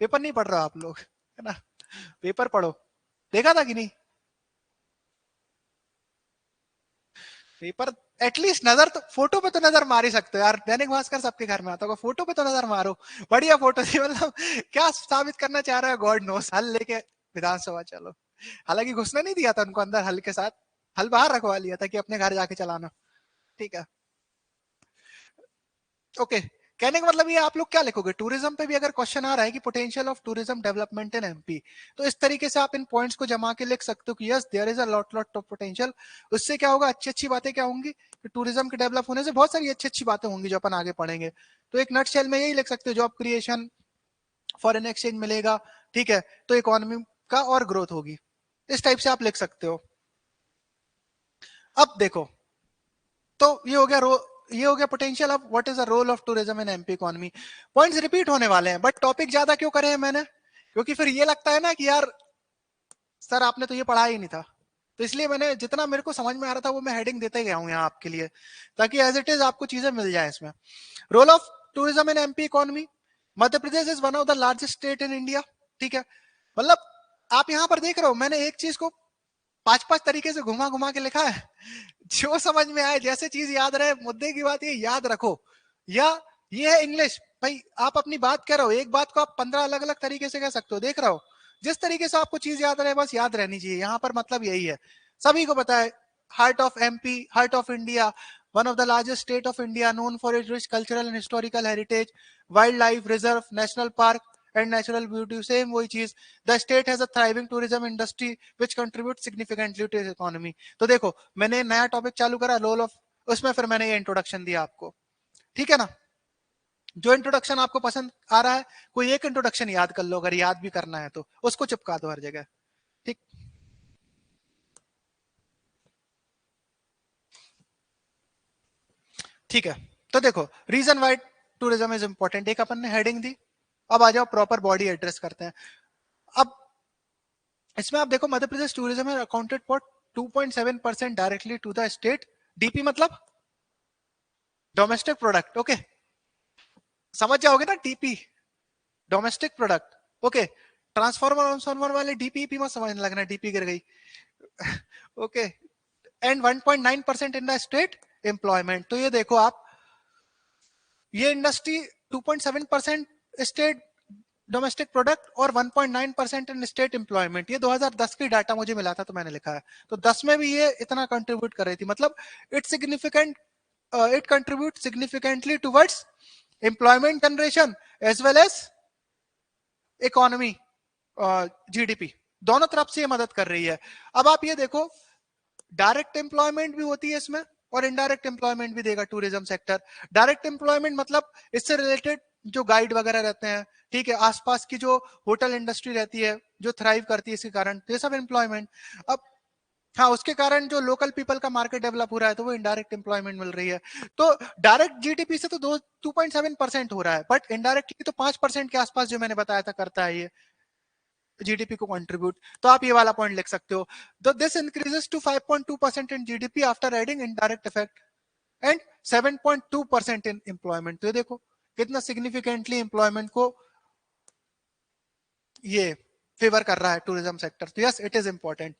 पेपर नहीं पढ़ रहा आप लोग, है ना, पेपर पढ़ो। देखा था कि नहीं पेपर? एटलीस्ट नजर तो, फोटो पे तो नजर मार ही सकते हो यार, दैनिक भास्कर सबके घर में आता होगा, फोटो पे तो नजर मारो। बढ़िया फोटो थी, मतलब क्या साबित करना चाह रहा है गॉड नोस, हल लेके विधानसभा चलो। हालांकि घुसने नहीं दिया था उनको अंदर हल के साथ, हल बाहर रखवा लिया था कि अपने घर जाके चलाना। ठीक है, ओके। कहने का मतलब ये, आप लोग क्या लिखोगे टूरिज्म पे भी अगर क्वेश्चन आ रहा है कि potential of tourism development in MP, तो इस तरीके से आप इन पॉइंट्स को जमा के लिख सकते हो कि yes there is a lot lot of potential. उससे क्या होगा, अच्छी अच्छी बातें क्या होंगी कि टूरिज्म के डेवलप होने से बहुत सारी अच्छी अच्छी बातें होंगी जो अपन आगे पढ़ेंगे। तो एक नटशेल में यही लिख सकते हो, जॉब क्रिएशन, फॉरेन एक्सचेंज मिलेगा, ठीक है, तो इकोनॉमी का और ग्रोथ होगी। इस टाइप से आप लिख सकते हो। अब देखो, तो ये हो गया potential of what is the role of tourism in MP economy. Points repeat होने वाले हैं, बट टॉपिक ज्यादा क्यों करे हैं मैंने, क्योंकि फिर ये लगता है ना कि यार सर आपने तो ये पढ़ा ही नहीं था। तो इसलिए मैंने जितना मेरे को समझ में आ रहा था वो मैं हेडिंग देते गया हूं यहाँ आपके लिए, ताकि एज इट इज आपको चीजें मिल जाए इसमें। Role of tourism in MP economy, Madhya Pradesh is one of the largest state in India. ठीक है, मतलब आप यहाँ पर देख रहे हो, मैंने एक चीज को पांच पांच तरीके से घुमा घुमा के लिखा है, जो समझ में आए, जैसे चीज याद रहे, मुद्दे की बात ये याद रखो। या ये है इंग्लिश भाई, आप अपनी बात कह रहे हो, एक बात को आप 15 अलग अलग तरीके से कह सकते हो, देख रहे हो, जिस तरीके से आपको चीज याद रहे बस याद रहनी चाहिए, यहाँ पर मतलब यही है। सभी को पता है, heart of MP, heart of India, one of the largest state of India, known for it rich cultural and historical heritage, wild life reserve, national park and natural beauty, same वही चीज। The state has a thriving tourism industry which contribute significantly to economy. तो देखो मैंने नया टॉपिक चालू करा, रोल ऑफ, उसमें फिर मैंने ये इंट्रोडक्शन दिया आपको, ठीक है ना। जो इंट्रोडक्शन आपको पसंद आ रहा है, कोई एक इंट्रोडक्शन याद कर लो, अगर याद भी करना है तो उसको चिपका दो हर जगह, ठीक। ठीक है, तो देखो reason why tourism is important, एक अपन ने हेडिंग दी। अब आ जाओ प्रॉपर बॉडी एड्रेस करते हैं। अब इसमें आप देखो, मध्य प्रदेश टूरिज्म है accounted for 2.7% directly to the state. DP मतलब डोमेस्टिक प्रोडक्ट, ओके, समझ जाओगे ना, TP domestic product, okay. Transformer transformer वाले डीपीपी मत समझने लगना, डीपी गिर गई, okay. And 1.9% in the state employment. तो ये देखो आप, ये इंडस्ट्री 2.7% स्टेट डोमेस्टिक प्रोडक्ट और 1.9% इन स्टेट एम्प्लॉयमेंट, ये 2010 की डाटा मुझे मिला था तो मैंने लिखा है। तो 10 में भी ये इतना कंट्रीब्यूट कर रही थी, मतलब it significant, it contribute significantly towards employment generation as well as economy, GDP, दोनों तरफ से ये मदद कर रही है। अब आप ये देखो, डायरेक्ट एम्प्लॉयमेंट भी होती है इसमें और इनडायरेक्ट एम्प्लॉयमेंट भी देगा टूरिज्म सेक्टर। डायरेक्ट एम्प्लॉयमेंट मतलब इससे रिलेटेड जो गाइड वगैरह रहते हैं, ठीक है, आसपास की जो होटल इंडस्ट्री रहती है जो थ्राइव करती है इसके कारण, ये सब एम्प्लॉयमेंट। अब हाँ, उसके कारण जो लोकल पीपल का मार्केट डेवलप हो रहा है तो वो इनडायरेक्ट एम्प्लॉयमेंट मिल रही है। तो डायरेक्ट जीडीपी से तो 2.7% हो रहा है, बट इनडायरेक्टली तो 5% के आसपास जो मैंने बताया था करता है ये जीडीपी को कंट्रीब्यूट। तो आप ये वाला पॉइंट लिख सकते हो, तो this increases to 5.2% in GDP after adding indirect effect and 7.2% in employment. तो ये देखो कितना सिग्निफिकेंटली एम्प्लॉयमेंट को ये फेवर कर रहा है टूरिज्म सेक्टर। तो यस इट इज इंपॉर्टेंट।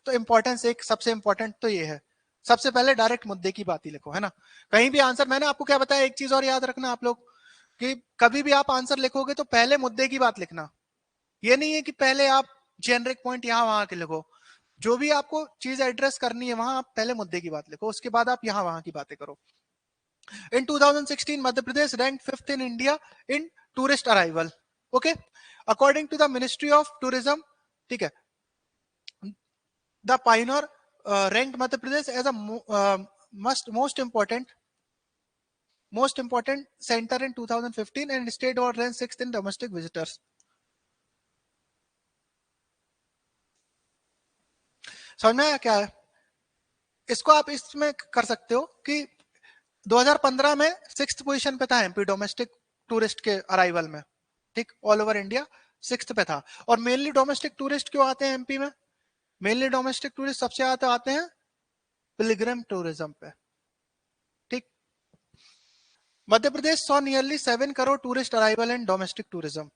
तो इंपॉर्टेंस एक सबसे इंपॉर्टेंट तो ये है, सबसे पहले डायरेक्ट मुद्दे की बात ही लिखो, है ना। कहीं भी आंसर, मैंने आपको क्या बताया, एक चीज और याद रखना आप लोग, कि कभी भी आप आंसर लिखोगे तो पहले मुद्दे की बात लिखना। ये नहीं है कि पहले आप जेनरिक पॉइंट यहाँ वहां के लिखो, जो भी आपको चीज एड्रेस करनी है वहां आप पहले मुद्दे की बात लिखो, उसके बाद आप यहाँ वहां की बातें करो। In 2016 Madhya Pradesh rank 5th in India in tourist arrival, okay, according to the ministry of tourism, ठीक है। The pioneer rank Madhya Pradesh as a most important center in 2015 and state was ranked 6th in domestic visitors। समझ में आया क्या है? इसको आप इसमें कर सकते हो कि 2015 में 6th पोजीशन पे था एमपी डोमेस्टिक टूरिस्ट के अराइवल में, ठीक, ऑल ओवर इंडिया। 6th पे था। और मेनली डोमेस्टिक टूरिस्ट क्यों आते हैं एमपी में? मेनली डोमेस्टिक टूरिस्ट सबसे ज्यादा आते हैं पिलग्रिम टूरिज्म पे। ठीक। Madhya Pradesh saw nearly 7 crore tourist arrival in domestic tourism.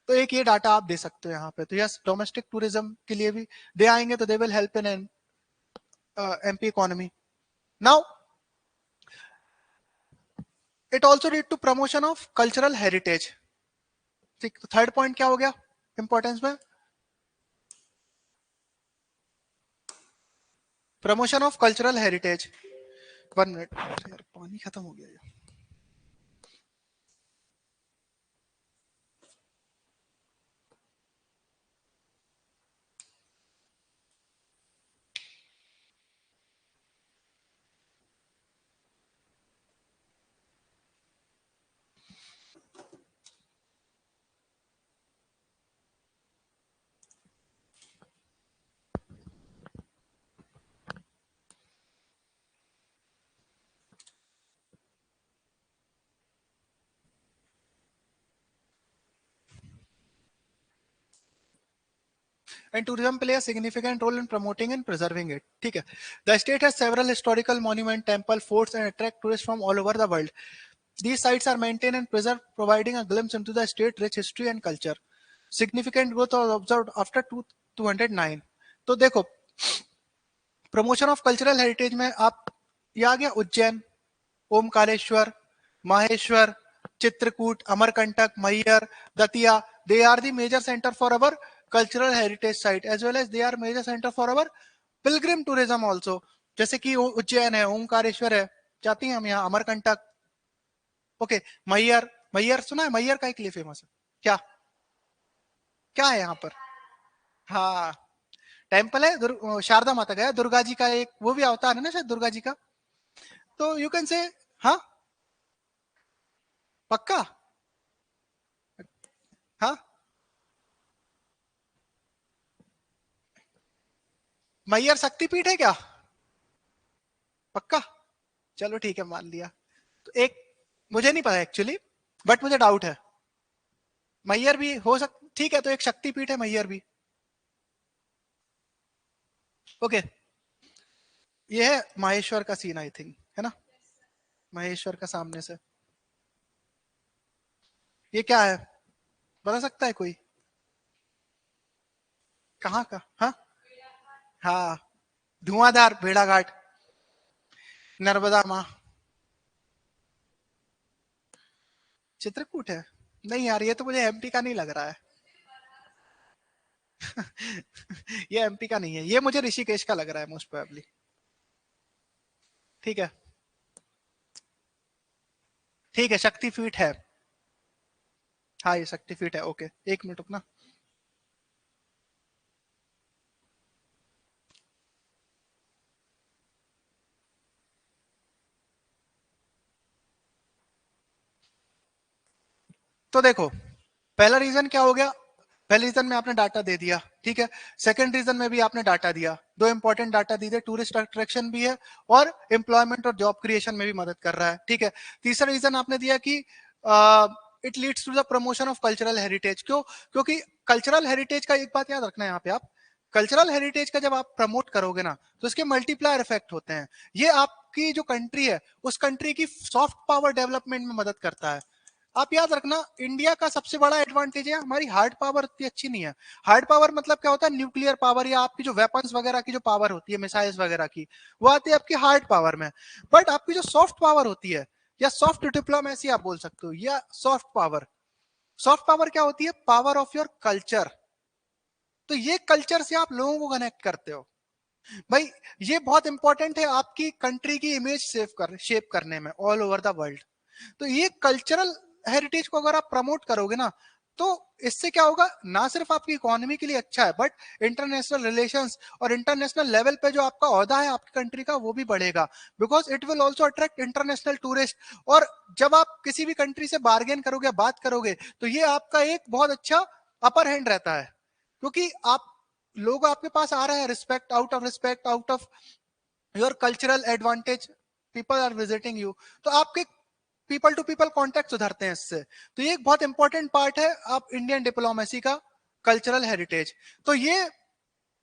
तो एक ये डाटा आप दे सकते हो यहाँ पे। तो यस, डोमेस्टिक टूरिज्म के लिए भी दे आएंगे तो they will help in MP economy. Now it also lead to promotion of cultural heritage. ठीक, तो थर्ड पॉइंट क्या हो गया इंपॉर्टेंस में? Promotion of cultural heritage. 1 minute यार, पानी खत्म हो गया ये। And tourism play a significant role in promoting and preserving it. ठीक है, the state has several historical monument, temple, forts and attract tourists from all over the world. These sites are maintained and preserved, providing a glimpse into the state's rich history and culture. Significant growth was observed after 209. तो देखो, प्रमोशन ऑफ कल्चरल हेरिटेज में आप, ये आ गया Ujjain, Omkareshwar, Maheshwar, Chitrakoot, Amarkantak, Maihar, Datia, they are the major centre for our cultural heritage site as well as they are major center for our pilgrim tourism also. जैसे कि उज्जैन है, ओमकारेश्वर है, जाती हैं हम यहाँ, अमरकंटक। ओके, मैहर, मैहर सुना है? मैहर का एक लिए फेमस है क्या? क्या है यहाँ पर? हाँ, टेम्पल है, शारदा माता का है, दुर्गा जी का एक वो भी अवतार है ना शायद, दुर्गा जी का। तो यू कैन से, हाँ पक्का, हाँ मैहर शक्तिपीठ है क्या? पक्का, चलो ठीक है, मान लिया। तो एक, मुझे नहीं पता एक्चुअली, बट मुझे डाउट है, मैहर भी हो सकता। ठीक है, तो एक शक्तिपीठ है मैहर भी। ओके, ये है माहेश्वर का सीन आई थिंक, है ना? महेश्वर का सामने से ये क्या है, बता सकता है कोई? कहाँ का? हाँ हाँ, धुआंधार भेड़ाघाट, नर्मदा माँ, चित्रकूट है? नहीं यार, ये तो मुझे एमपी का नहीं लग रहा है। ये एमपी का नहीं है, ये मुझे ऋषिकेश का लग रहा है मोस्ट प्रोबेबली। ठीक है, ठीक है, शक्तिपीठ है। हाँ, ये शक्तिपीठ है। ओके, एक मिनट रुकना। तो देखो, पहला रीजन क्या हो गया? पहले रीजन में आपने डाटा दे दिया, ठीक है। सेकंड रीजन में भी आपने डाटा दिया, दो इंपॉर्टेंट डाटा दिए, टूरिस्ट अट्रैक्शन भी है और एम्प्लॉयमेंट और जॉब क्रिएशन में भी मदद कर रहा है, ठीक है। तीसरा रीजन आपने दिया कि it leads to the promotion of cultural heritage. क्यों? क्योंकि कल्चरल हेरिटेज का एक बात याद रखना है यहाँ पे आप, कल्चरल हेरिटेज का जब आप प्रमोट करोगे ना, तो इसके मल्टीप्लायर इफेक्ट होते हैं। ये आपकी जो कंट्री है, उस कंट्री की सॉफ्ट पावर डेवलपमेंट में मदद करता है। आप याद रखना, इंडिया का सबसे बड़ा एडवांटेज है हमारी हार्ड पावर इतनी अच्छी नहीं है। हार्ड पावर मतलब क्या होता है? न्यूक्लियर पावर या आपकी जो वेपन्स वगैरह की जो पावर होती है, मिसाइल्स वगैरह की, वो आती है आपकी हार्ड पावर में। बट आपकी जो सॉफ्ट पावर होती है, या सॉफ्ट डिप्लोमेसी आप बोल सकते हो, या सॉफ्ट पावर, सॉफ्ट पावर क्या होती है? Power of your culture. तो ये कल्चर से आप लोगों को कनेक्ट करते हो भाई। ये बहुत इंपॉर्टेंट है आपकी कंट्री की इमेज शेप करने में ऑल ओवर द वर्ल्ड। तो ये कल्चरल हेरिटेज को अगर आप प्रमोट करोगे ना, तो इससे क्या होगा? ना सिर्फ आपकी इकोनॉमी के लिए अच्छा है, बट इंटरनेशनल रिलेशंस और इंटरनेशनल लेवल पे जो आपका ओहदा है आपकी कंट्री का, वो भी बढ़ेगा। Because it will also attract international tourist. और जब आप किसी भी कंट्री से बार्गेन करोगे, बात करोगे, तो ये आपका एक बहुत अच्छा अपर हैंड रहता है। क्योंकि आप, लोग आपके पास आ रहे हैं respect out of your cultural advantage, people are visiting you, तो आपके पीपल टू पीपल कॉन्टेक्ट सुधरते हैं इससे। तो ये एक बहुत इंपॉर्टेंट पार्ट है आप इंडियन डिप्लोमेसी का, कल्चरल हेरिटेज। तो ये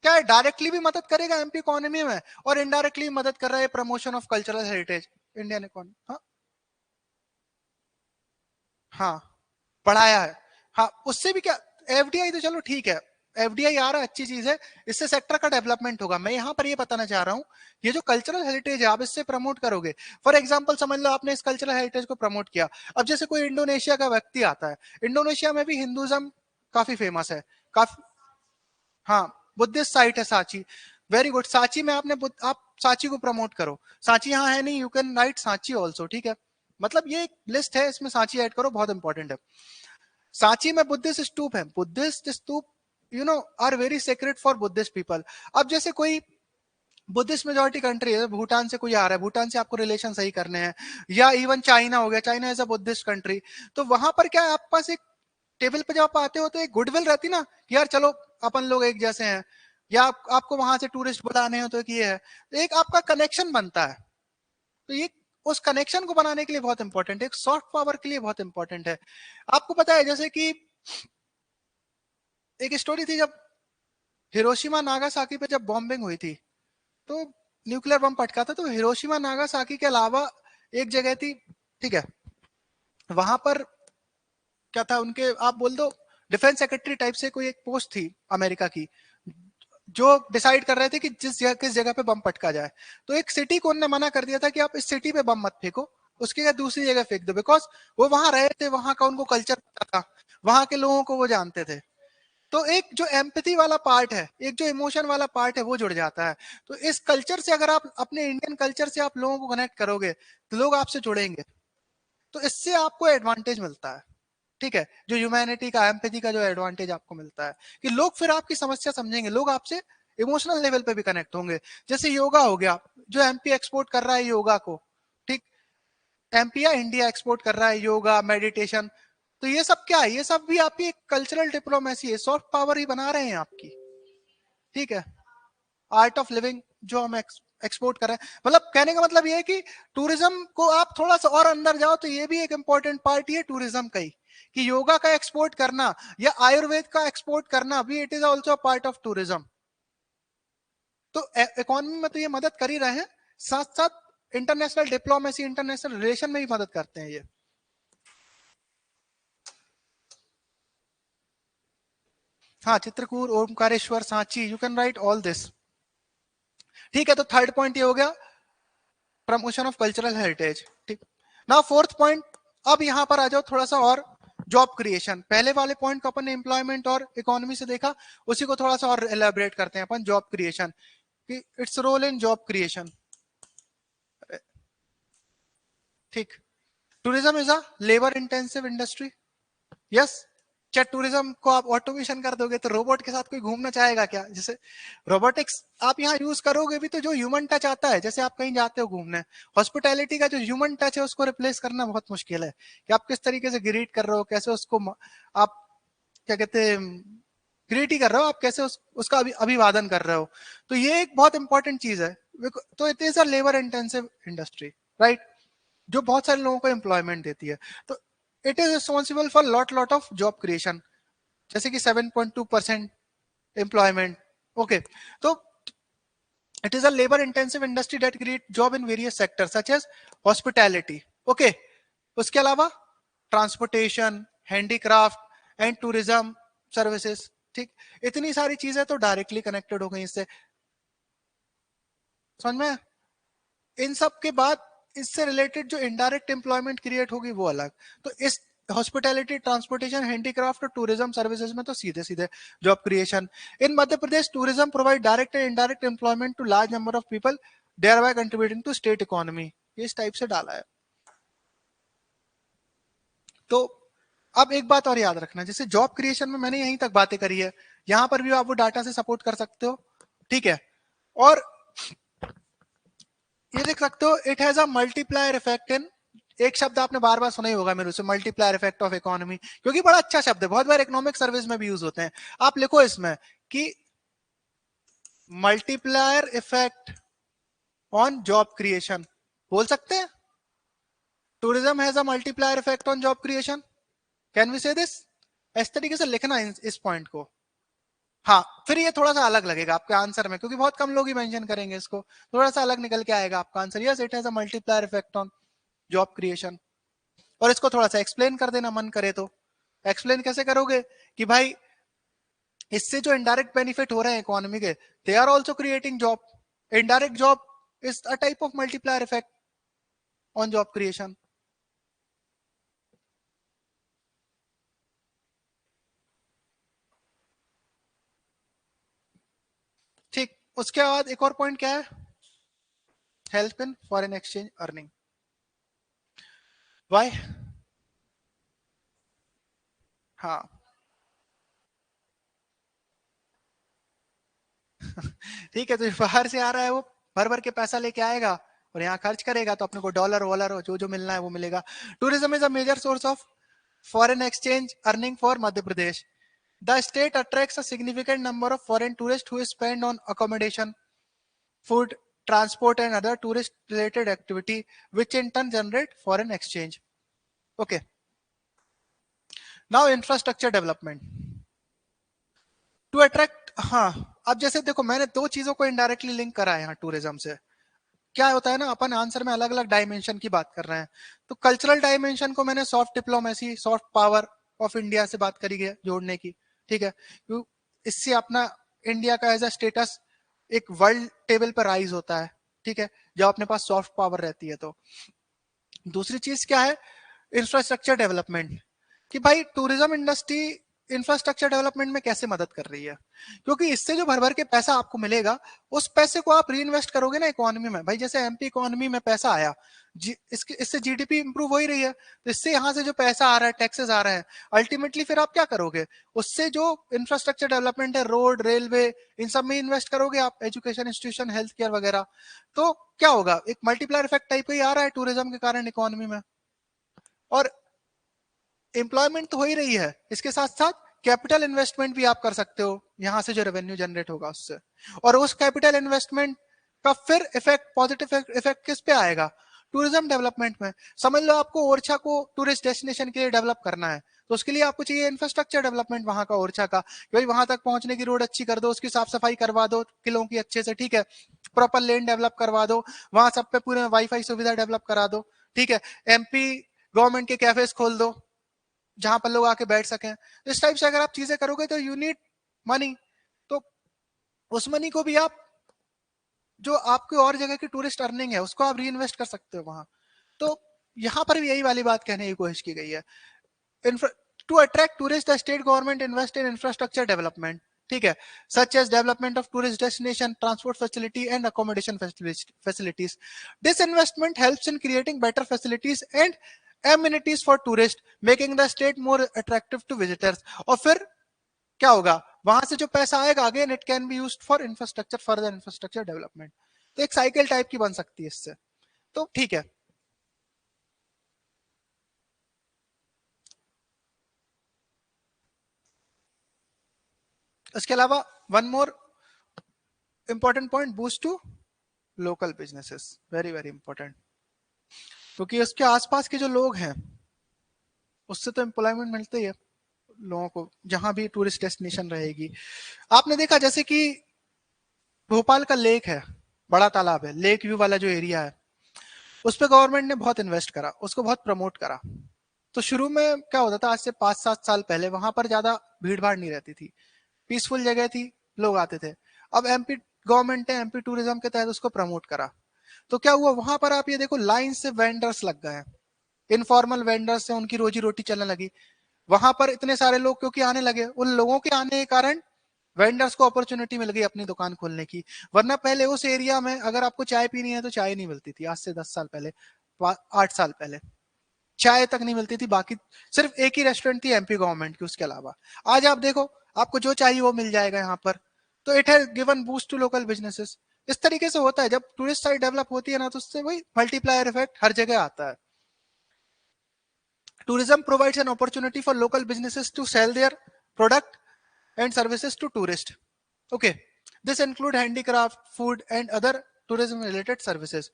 क्या है, डायरेक्टली भी मदद करेगा एमपी इकोनॉमी में और इनडायरेक्टली मदद कर रहा है promotion of cultural heritage Indian economy. हाँ हाँ बढ़ाया है। हाँ उससे भी क्या, एफडीआई तो चलो ठीक है, एफडीआई आ रहा है अच्छी चीज है, इससे सेक्टर का डेवलपमेंट होगा। मैं यहाँ पर ये बताना चाह रहा हूँ, ये जो कल्चरल हेरिटेज है आप इससे प्रमोट करोगे। फॉर एग्जांपल समझ लो आपने इस कल्चरल हेरिटेज को प्रमोट किया, अब जैसे कोई इंडोनेशिया का व्यक्ति आता है, इंडोनेशिया में भी हिंदुज्म काफी फेमस है, काफी। हाँ बुद्धिस्ट साइट है सांची, वेरी गुड। सांची में आपने आप सांची को प्रमोट करो, सांची यहाँ है नहीं, you can write Sanchi also, ठीक है। मतलब ये एक लिस्ट है, इसमें सांची ऐड करो, बहुत इंपॉर्टेंट है। सांची में बुद्धिस्ट स्तूप है, Buddhist stupa you know are very sacred for Buddhist people. अब जैसे कोई बुद्धिस्ट मेजोरिटी कंट्री है, भूटान से कोई आ रहा है, भूटान से आपको रिलेशन सही करने हैं, या इवन चाइना हो गया, China as a Buddhist country, तो वहां पर क्या है, आपके पास एक टेबल पे जब आप आते हो तो एक गुडविल रहती ना कि यार चलो अपन लोग एक जैसे हैं, या आपको वहां से टूरिस्ट बुलाने हो तो ये है, तो एक आपका कनेक्शन बनता है। तो ये उस कनेक्शन को बनाने के लिए बहुत इंपॉर्टेंट है, एक सॉफ्ट पावर के लिए बहुत इंपॉर्टेंट है। आपको पता है जैसे कि एक स्टोरी थी, जब हिरोशिमा नागासाकी पे जब बॉम्बिंग हुई थी, तो न्यूक्लियर बम पटका था, तो हिरोशिमा नागासाकी के अलावा एक जगह थी, ठीक है, वहां पर क्या था उनके, आप बोल दो डिफेंस सेक्रेटरी टाइप से कोई एक पोस्ट थी अमेरिका की, जो डिसाइड कर रहे थे कि जिस जगह किस जगह पे बम पटका जाए। तो एक सिटी को उन्होंने मना कर दिया था कि आप इस सिटी पे बम मत फेंको, उसकी जगह दूसरी जगह फेंक दो, बिकॉज वो वहां रहे थे, वहां का उनको कल्चर पता था, वहां के लोगों को वो जानते थे। तो एक जो एम्पैथी वाला पार्ट है, एक जो इमोशन वाला पार्ट है, वो जुड़ जाता है। तो इस कल्चर से अगर आप अपने इंडियन कल्चर से आप लोगों को कनेक्ट करोगे तो लोग आपसे जुड़ेंगे, तो इससे आपको एडवांटेज मिलता है, ठीक है। जो ह्यूमैनिटी का एम्पैथी का जो एडवांटेज आपको मिलता है कि लोग फिर आपकी समस्या समझेंगे, लोग आपसे इमोशनल लेवल पे भी कनेक्ट होंगे। जैसे योगा हो गया, जो एमपी एक्सपोर्ट कर रहा है योगा को, ठीक, एमपी या इंडिया एक्सपोर्ट कर रहा है योगा मेडिटेशन, तो ये सब क्या है, ये सब भी आपकी एक कल्चरल डिप्लोमेसी है, सॉफ्ट पावर ही बना रहे हैं आपकी, ठीक है। आर्ट ऑफ लिविंग जो हम एक्सपोर्ट कर रहे हैं, मतलब कहने का मतलब ये है कि टूरिज्म को आप थोड़ा सा और अंदर जाओ तो ये भी एक इंपॉर्टेंट पार्ट ही है टूरिज्म का ही, कि योगा का एक्सपोर्ट करना या आयुर्वेद का एक्सपोर्ट करना भी it is also part of tourism. तो इकोनॉमी में तो ये मदद कर ही रहे हैं, साथ साथ इंटरनेशनल डिप्लोमेसी इंटरनेशनल रिलेशन में भी मदद करते हैं ये। हाँ Chitrakoot Omkareshwar Sanchi, you can write all this, ठीक है। तो थर्ड पॉइंट ये हो गया प्रमोशन ऑफ कल्चरल हेरिटेज, ठीक। नाउ फोर्थ पॉइंट, अब यहां पर आ जाओ थोड़ा सा और, जॉब क्रिएशन। पहले वाले पॉइंट को अपन ने एम्प्लॉयमेंट और इकोनॉमी से देखा, उसी को थोड़ा सा और एलेबरेट करते हैं अपन, जॉब क्रिएशन कि it's role in job creation, ठीक। Tourism is a labour intensive industry, yes. क्या टूरिज्म को आप ऑटोमेशन कर दोगे तो रोबोट के साथ कोई घूमना चाहेगा क्या? जैसे रोबोटिक्स आप यहाँ यूज करोगे भी तो जो ह्यूमन टच आता है, जैसे आप कहीं जाते हो घूमने, हॉस्पिटैलिटी का जो ह्यूमन टच है उसको रिप्लेस करना बहुत मुश्किल है, कि आप किस तरीके से ग्रीट कर रहे हो, कैसे उसको आप क्या कहते हैं ग्रीट ही कर रहे हो, आप कैसे उसका अभिवादन कर रहे हो, तो ये एक बहुत इंपॉर्टेंट चीज है। तो it is a labour intensive industry, right, जो बहुत सारे लोगों को एम्प्लॉयमेंट देती है। तो it is responsible for lot of job creation, जैसे कि 7.2% एम्प्लॉयमेंट, ओके। तो it is a labour intensive industry that create job in various sector such as hospitality, okay. उसके अलावा transportation, handicraft and tourism services, ठीक। इतनी सारी चीजें तो डायरेक्टली कनेक्टेड हो गई इससे, समझ में। इन सब के बाद इससे रिलेटेड जो इनडायरेक्ट एम्प्लॉयमेंट क्रिएट होगी वो अलग। तो इस हॉस्पिटैलिटी, ट्रांसपोर्टेशन, हैंडीक्राफ्ट और टूरिज्म सर्विसेज में तो सीधे सीधे job creation. In Madhya Pradesh tourism provide direct and indirect employment to large number of people, thereby contributing to state economy, इस टाइप से डाला है। तो अब एक बात और याद रखना, जैसे जॉब क्रिएशन में मैंने यहीं तक बातें करी है, यहां पर भी आप वो डाटा से सपोर्ट कर सकते हो, ठीक है। और ये देख सकते हो it has a multiplier effect in, एक शब्द आपने बार बार सुना ही होगा मेरे से, मल्टीप्लायर इफेक्ट ऑफ इकोनॉमी, क्योंकि बड़ा अच्छा शब्द है, बहुत बार इकोनॉमिक सर्विस में भी यूज होते हैं। आप लिखो इसमें कि multiplier effect on job creation, बोल सकते हैं tourism has a multiplier effect on job creation, can we say this? इस तरीके से लिखना इस पॉइंट को, हाँ, फिर ये थोड़ा सा अलग लगेगा आपके आंसर में, क्योंकि बहुत कम लोग ही मेंशन करेंगे इसको, थोड़ा सा अलग निकल के आएगा आपका answer. Yes, it has a multiplier effect on job creation. और इसको थोड़ा सा एक्सप्लेन कर देना मन करे तो। एक्सप्लेन कैसे करोगे कि भाई इससे जो इनडायरेक्ट बेनिफिट हो रहे हैं इकोनॉमी के, they are also creating job. Indirect job is a type of multiplier effect on job creation. ठीक, उसके बाद एक और पॉइंट क्या है, help in foreign exchange earning. Why? हाँ ठीक है, तो बाहर से आ रहा है वो भर भर के पैसा लेके आएगा और यहाँ खर्च करेगा, तो अपने को डॉलर वॉलर जो जो मिलना है वो मिलेगा। Tourism is a major source of foreign exchange earning for Madhya Pradesh. The state attracts a significant number of foreign tourists who spend on accommodation, food, transport, and other tourist-related activity, which in turn generate foreign exchange. Okay. Now infrastructure development. To attract, हाँ, अब जैसे देखो मैंने दो चीजों को इनडायरेक्टली लिंक करा है यहाँ टूरिज्म से। क्या होता है ना, अपन आंसर में अलग अलग डायमेंशन की बात कर रहे हैं। तो कल्चरल डायमेंशन को मैंने soft diplomacy, soft power of India से बात करी है जोड़ने की। ठीक है, इससे अपना इंडिया का एज अ स्टेटस एक वर्ल्ड टेबल पर राइज होता है। ठीक है, जब अपने पास सॉफ्ट पावर रहती है तो। दूसरी चीज क्या है, इंफ्रास्ट्रक्चर डेवलपमेंट, कि भाई टूरिज्म इंडस्ट्री इंफ्रास्ट्रक्चर डेवलपमेंट में कैसे मदद कर रही है, क्योंकि इससे जो भर भर के पैसा आपको मिलेगा, उस पैसे को आप री इन्वेस्ट करोगे ना इकोनॉमी में। भाई जैसे एमपी इकोनॉमी में पैसा आया, इससे जीडीपी इंप्रूव हो ही रही है, तो इससे यहाँ से जो पैसा आ रहा है, टैक्सेस आ रहे हैं, अल्टीमेटली फिर आप क्या करोगे, उससे जो इंफ्रास्ट्रक्चर डेवलपमेंट है, रोड, रेलवे, इन सब में इन्वेस्ट करोगे आप, एजुकेशन इंस्टीट्यूशन, हेल्थ केयर वगैरह। तो क्या होगा, एक मल्टीप्लायर इफेक्ट टाइप का ही आ रहा है टूरिज्म के कारण इकोनॉमी में। और एम्प्लॉयमेंट तो हो ही रही है, इसके साथ साथ कैपिटल इन्वेस्टमेंट भी आप कर सकते हो यहाँ से जो रेवेन्यू जनरेट होगा उससे। और उस कैपिटल इन्वेस्टमेंट का फिर इफेक्ट, पॉजिटिव इफेक्ट किस पे आएगा, टूरिज्म डेवलपमेंट में। समझ लो आपको ओरछा को टूरिस्ट डेस्टिनेशन के लिए डेवलप करना है, तो उसके लिए आपको चाहिए इंफ्रास्ट्रक्चर डेवलपमेंट वहां का, ओरछा का, कि भाई वहां तक पहुंचने की रोड अच्छी कर दो, उसकी साफ सफाई करवा दो किलों की अच्छे से। ठीक है, प्रॉपर लेन डेवलप करवा दो, वहां सब पे पूरे वाईफाई सुविधा डेवलप करा दो। ठीक है, एमपी गवर्नमेंट के कैफेज खोल दो जहां पर लोग आके बैठ सकें। तो इस टाइप से अगर आप चीजें करोगे तो यू नीड मनी, तो उस मनी को भी आप, जो आपकी और जगह की टूरिस्ट अर्निंग है, उसको आप री इन्वेस्ट कर सकते हो वहां। तो यहां पर भी यही वाली बात कहने की कोशिश की गई है। To attract tourist the state government invest in infrastructure development. ठीक है, such as development of tourist destination, transport facility and accommodation facilities. This investment helps in creating better facilities and amenities for tourists, making the state more attractive to visitors। और फिर क्या होगा, वहां से जो पैसा आएगा again it can be used for infrastructure, further infrastructure development. तो एक साइकिल टाइप की बन सकती है इससे। तो ठीक है, इसके अलावा one more important point, boost to local businesses, very very important, क्योंकि उसके आसपास के जो लोग हैं उससे तो एम्प्लॉयमेंट मिलते ही है लोगों को, जहां भी टूरिस्ट डेस्टिनेशन रहेगी। आपने देखा जैसे कि भोपाल का लेक है, बड़ा तालाब है, लेक व्यू वाला जो एरिया है, उस पर गवर्नमेंट ने बहुत इन्वेस्ट करा, उसको बहुत प्रमोट करा। तो शुरू में क्या होता था, आज से 5-7 साल पहले वहां पर ज्यादा भीड़ भाड़ नहीं रहती थी, पीसफुल जगह थी, लोग आते थे। अब एमपी गवर्नमेंट ने एमपी टूरिज्म के तहत उसको प्रमोट करा, तो क्या हुआ, वहां पर आप ये देखो लाइन से वेंडर्स लग गए हैं, इनफॉर्मल वेंडर्स से उनकी रोजी रोटी चलने लगी। वहां पर इतने सारे लोग क्योंकि आने लगे, उन लोगों के आने के कारण वेंडर्स को अपॉर्चुनिटी मिल गई अपनी दुकान खोलने की। वरना पहले उस एरिया में अगर आपको चाय पीनी है तो चाय नहीं मिलती थी, आज से 10 साल पहले, 8 साल पहले चाय तक नहीं मिलती थी। बाकी सिर्फ एक ही रेस्टोरेंट थी एमपी गवर्नमेंट की, उसके अलावा आज आप देखो आपको जो चाहिए वो मिल जाएगा यहाँ पर। तो it has given boost to local businesses. इस तरीके से होता है, जब टूरिस्ट साइड डेवलप होती है ना, तो उससे वही मल्टीप्लायर इफेक्ट हर जगह आता है। Tourism provides an opportunity for local businesses to sell their product and services to tourists. Okay, this include handicraft, food, and other tourism-related services.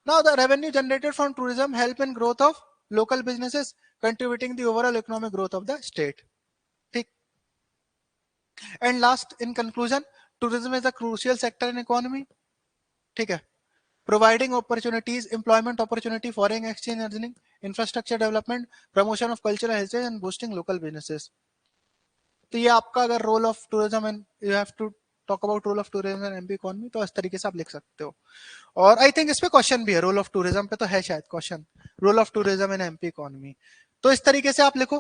Now, the revenue generated from tourism help in growth of local businesses, contributing the overall economic growth of the state. ठीक, and last in conclusion, tourism is a crucial sector in economy, ठीक है, providing opportunities, employment opportunity, foreign exchange earning, infrastructure development, promotion of cultural heritage and boosting local businesses. तो ये आपका अगर role of tourism and you have to talk about role of tourism and MP economy, तो इस तरीके से आप लिख सकते हो। और आई थिंक इस पे क्वेश्चन भी है, रोल ऑफ टूरिज्म पे तो है शायद question, role of tourism in MP economy. तो इस तरीके से आप लिखो।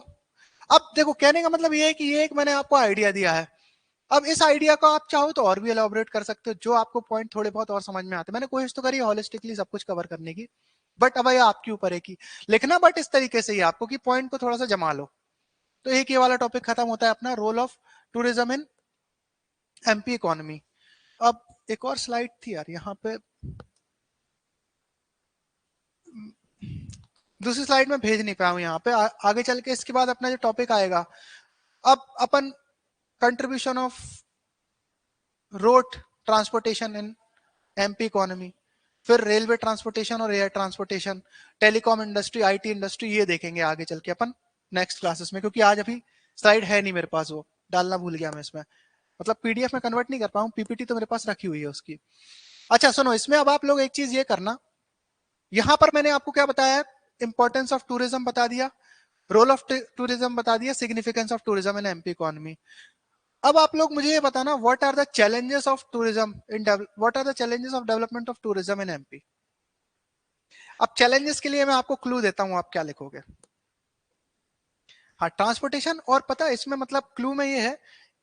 अब देखो कहने का मतलब ये है कि ये एक मैंने आपको आइडिया दिया है, अब इस आइडिया को आप चाहो तो और भी एलाबोरेट कर सकते हो, जो आपको पॉइंट थोड़े बहुत और समझ में आते हैं। मैंने कोशिश तो करी हॉलिस्टिकली सब कुछ कवर करने की, बट अब ये आपके ऊपर है कि लिखना, बट इस तरीके से ही आपको कि पॉइंट को थोड़ा सा जमा लो। तो एक ये वाला टॉपिक खत्म होता है अपना, role of tourism in MP economy. अब एक और स्लाइड थी यार यहाँ पे, दूसरी स्लाइड में भेज नहीं पाया हूं यहाँ पे, आगे चल के इसके बाद अपना जो टॉपिक आएगा, अब अपन contribution of road transportation in MP economy, फिर रेलवे ट्रांसपोर्टेशन और air transportation, telecom industry, IT industry, ये देखेंगे आगे चल के अपन नेक्स्ट क्लासेस में, क्योंकि आज अभी स्लाइड है नहीं मेरे पास, वो डालना भूल गया मैं इसमें, मतलब पीडीएफ में कन्वर्ट नहीं कर पाऊँ, पीपीटी तो मेरे पास रखी हुई है उसकी। अच्छा सुनो, इसमें अब आप लोग एक चीज ये करना, यहां पर मैंने आपको क्या बताया, इंपॉर्टेंस ऑफ टूरिज्म बता दिया, रोल ऑफ टूरिज्म बता दिया, significance of tourism in MP economy. अब आप लोग मुझे ये बताना, what are the challenges of tourism in what are the challenges of development of tourism in MP. अब चैलेंजेस के लिए मैं आपको क्लू देता हूं, आप क्या लिखोगे। हाँ, ट्रांसपोर्टेशन, और पता है इसमें मतलब क्लू में ये है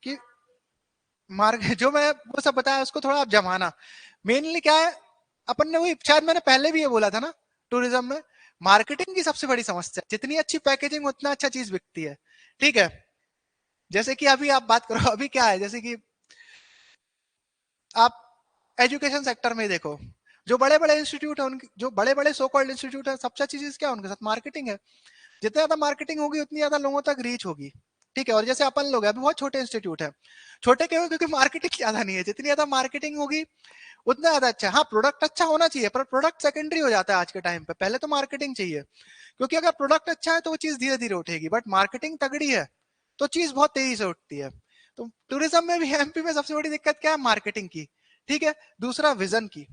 कि मार्ग जो मैं वो सब बताया उसको थोड़ा आप जमाना, मेनली क्या है, अपन ने वही शायद मैंने पहले भी ये बोला था ना, टूरिज्म में मार्केटिंग की सबसे बड़ी समस्या, जितनी अच्छी पैकेजिंग उतना अच्छा चीज बिकती है, ठीक है। जैसे कि अभी आप बात करो, अभी क्या है, जैसे कि आप एजुकेशन सेक्टर में देखो, जो बड़े बड़े इंस्टीट्यूट है उनकी, जो बड़े बड़े सो कॉल्ड इंस्टीट्यूट है, सबसे अच्छी चीज क्या है उनके साथ, मार्केटिंग है। जितना ज्यादा मार्केटिंग होगी उतनी ज्यादा लोगों तक रीच होगी, ठीक है। और जैसे अपन लोग हैं, अभी बहुत छोटे इंस्टीट्यूट है, छोटे क्यों, क्योंकि मार्केटिंग ज्यादा नहीं है, जितनी ज्यादा मार्केटिंग होगी उतना ज्यादा अच्छा। हाँ, प्रोडक्ट अच्छा होना चाहिए, पर प्रोडक्ट सेकेंडरी हो जाता है आज के टाइम पे, पहले तो मार्केटिंग चाहिए, क्योंकि अगर प्रोडक्ट अच्छा है तो वो चीज धीरे धीरे उठेगी, बट मार्केटिंग तगड़ी है तो चीज बहुत तेजी से उठती है। तो टूरिज्म में भी, एमपी में सबसे बड़ी दिक्कत क्या है, मार्केटिंग की, ठीक है। दूसरा विजन की,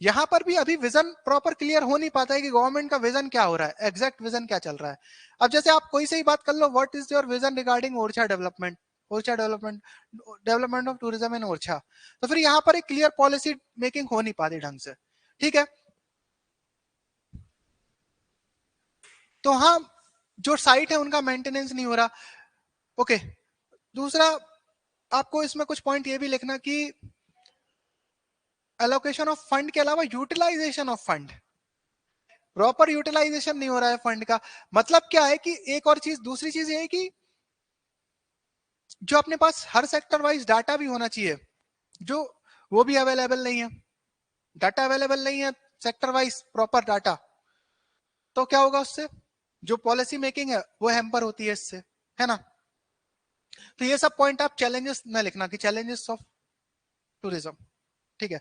यहां पर भी अभी विजन प्रॉपर क्लियर हो नहीं पाता है कि गवर्नमेंट का विजन क्या हो रहा है, एग्जैक्ट विजन क्या चल रहा है। अब जैसे आप कोई से ही बात कर लो, what is your vision regarding Orchha development, Orchha development, development of tourism in Orchha, तो फिर यहाँ पर एक क्लियर पॉलिसी मेकिंग हो नहीं पाती ढंग से, ठीक है। तो हाँ, जो साइट है उनका मेंटेनेंस नहीं हो रहा, ओके। दूसरा, आपको इसमें कुछ पॉइंट ये भी लिखना कि एलोकेशन ऑफ फंड के अलावा utilisation of fund, proper utilisation नहीं हो रहा है फंड का। मतलब क्या है कि एक और चीज, दूसरी चीज ये है कि जो अपने पास हर सेक्टर वाइज डाटा भी होना चाहिए, जो वो भी अवेलेबल नहीं है, डाटा अवेलेबल नहीं है सेक्टर वाइज प्रॉपर डाटा, तो क्या होगा उससे, जो पॉलिसी मेकिंग है वो हैम्पर होती है इससे, है ना। तो ये सब पॉइंट आप चैलेंजेस में लिखना कि चैलेंजेस ऑफ टूरिज्म, ठीक है।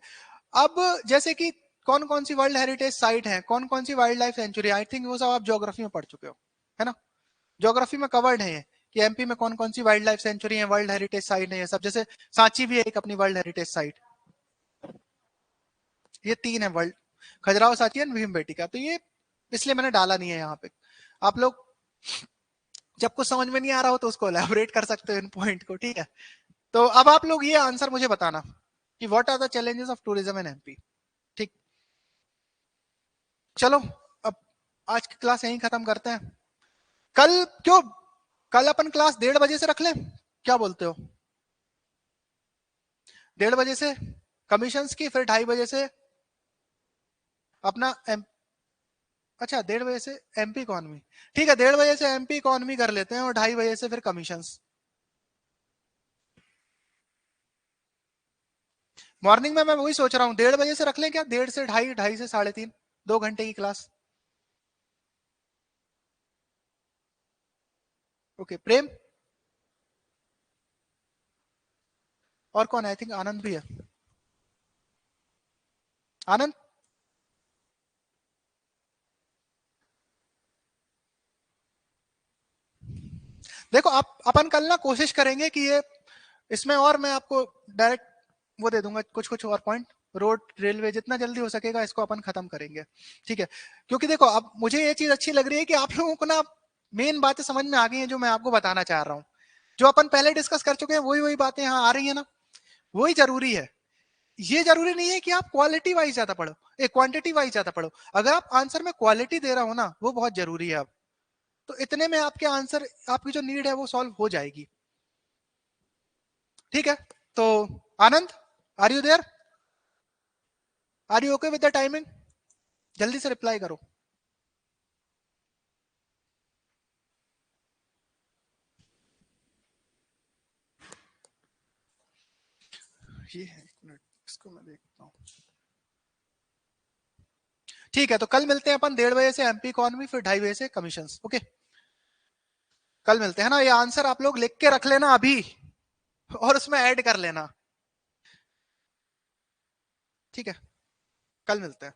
अब जैसे कि कौन कौन सी वर्ल्ड हेरिटेज साइट है, कौन कौन सी wildlife sanctuary, I think वो सब आप ज्योग्राफी में पढ़ चुके हो, है ना। ज्योग्राफी में कवर्ड है ये, कि एमपी में कौन कौन सी वाइल्ड लाइफ सेंचुरी है, वर्ल्ड हेरिटेज साइट है, ये सब। जैसे सांची भी है एक अपनी वर्ल्ड हेरिटेज साइट, ये तीन है वर्ल्ड, खजुराहो, सांची एंड भीम बेटिका। तो ये इसलिए मैंने डाला नहीं है यहाँ पे, आप लोग जब कुछ समझ में नहीं आ रहा हो तो उसको एलैबोरेट कर सकते हो इन पॉइंट को, ठीक है। तो अब आप लोग ये आंसर मुझे बताना कि what are the challenges of tourism in MP, ठीक। चलो, अब आज की क्लास यहीं खत्म करते हैं। कल क्यों, कल अपन क्लास 1:30 बजे से रख लें, क्या बोलते हो, 1:30 बजे से कमीशंस की, फिर 2:30 बजे से अपना अच्छा 1:30 बजे से एमपी इकोनॉमी, ठीक है। 1:30 बजे से एमपी इकोनॉमी कर लेते हैं और 2:30 बजे से फिर कमीशंस। मॉर्निंग में मैं वही सोच रहा हूँ, 1:30 बजे से रख लें क्या, 1:30 से 2:30, 2:30 से 3:30, 2 घंटे की क्लास। ओके, प्रेम और कौन है, आई थिंक आनंद भी है, आनंद। देखो आप, अपन कल ना कोशिश करेंगे कि ये इसमें और मैं आपको डायरेक्ट वो दे दूंगा कुछ कुछ और पॉइंट। रोड रेलवे जितना जल्दी हो सकेगा इसको अपन खत्म करेंगे, ठीक है। क्योंकि देखो अब मुझे ये चीज अच्छी लग रही है कि आप लोगों को ना मेन बातें समझ में आ गई हैं जो मैं आपको बताना चाह रहा हूँ। जो अपन पहले डिस्कस कर चुके हैं वही वही बातें यहाँ आ रही है ना, वही जरूरी है। ये जरूरी नहीं है कि आप क्वालिटी वाइज ज्यादा पढ़ो, एक क्वांटिटी वाइज ज्यादा पढ़ो। अगर आप आंसर में क्वालिटी दे रहा हो ना, वो बहुत जरूरी है। अब तो इतने में आपके आंसर, आपकी जो नीड है वो सॉल्व हो जाएगी, ठीक है। तो Anand, are you there? Are you okay with the timing? जल्दी से रिप्लाई करो। ये है, एक मिनट इसको मैं देखता हूँ। ठीक है, तो कल मिलते हैं अपन 1:30 बजे से एमपी इकोनॉमी, फिर 2:30 बजे से कमीशंस। ओके, कल मिलते हैं ना। ये आंसर आप लोग लिख के रख लेना अभी और उसमें ऐड कर लेना, ठीक है। कल मिलते हैं।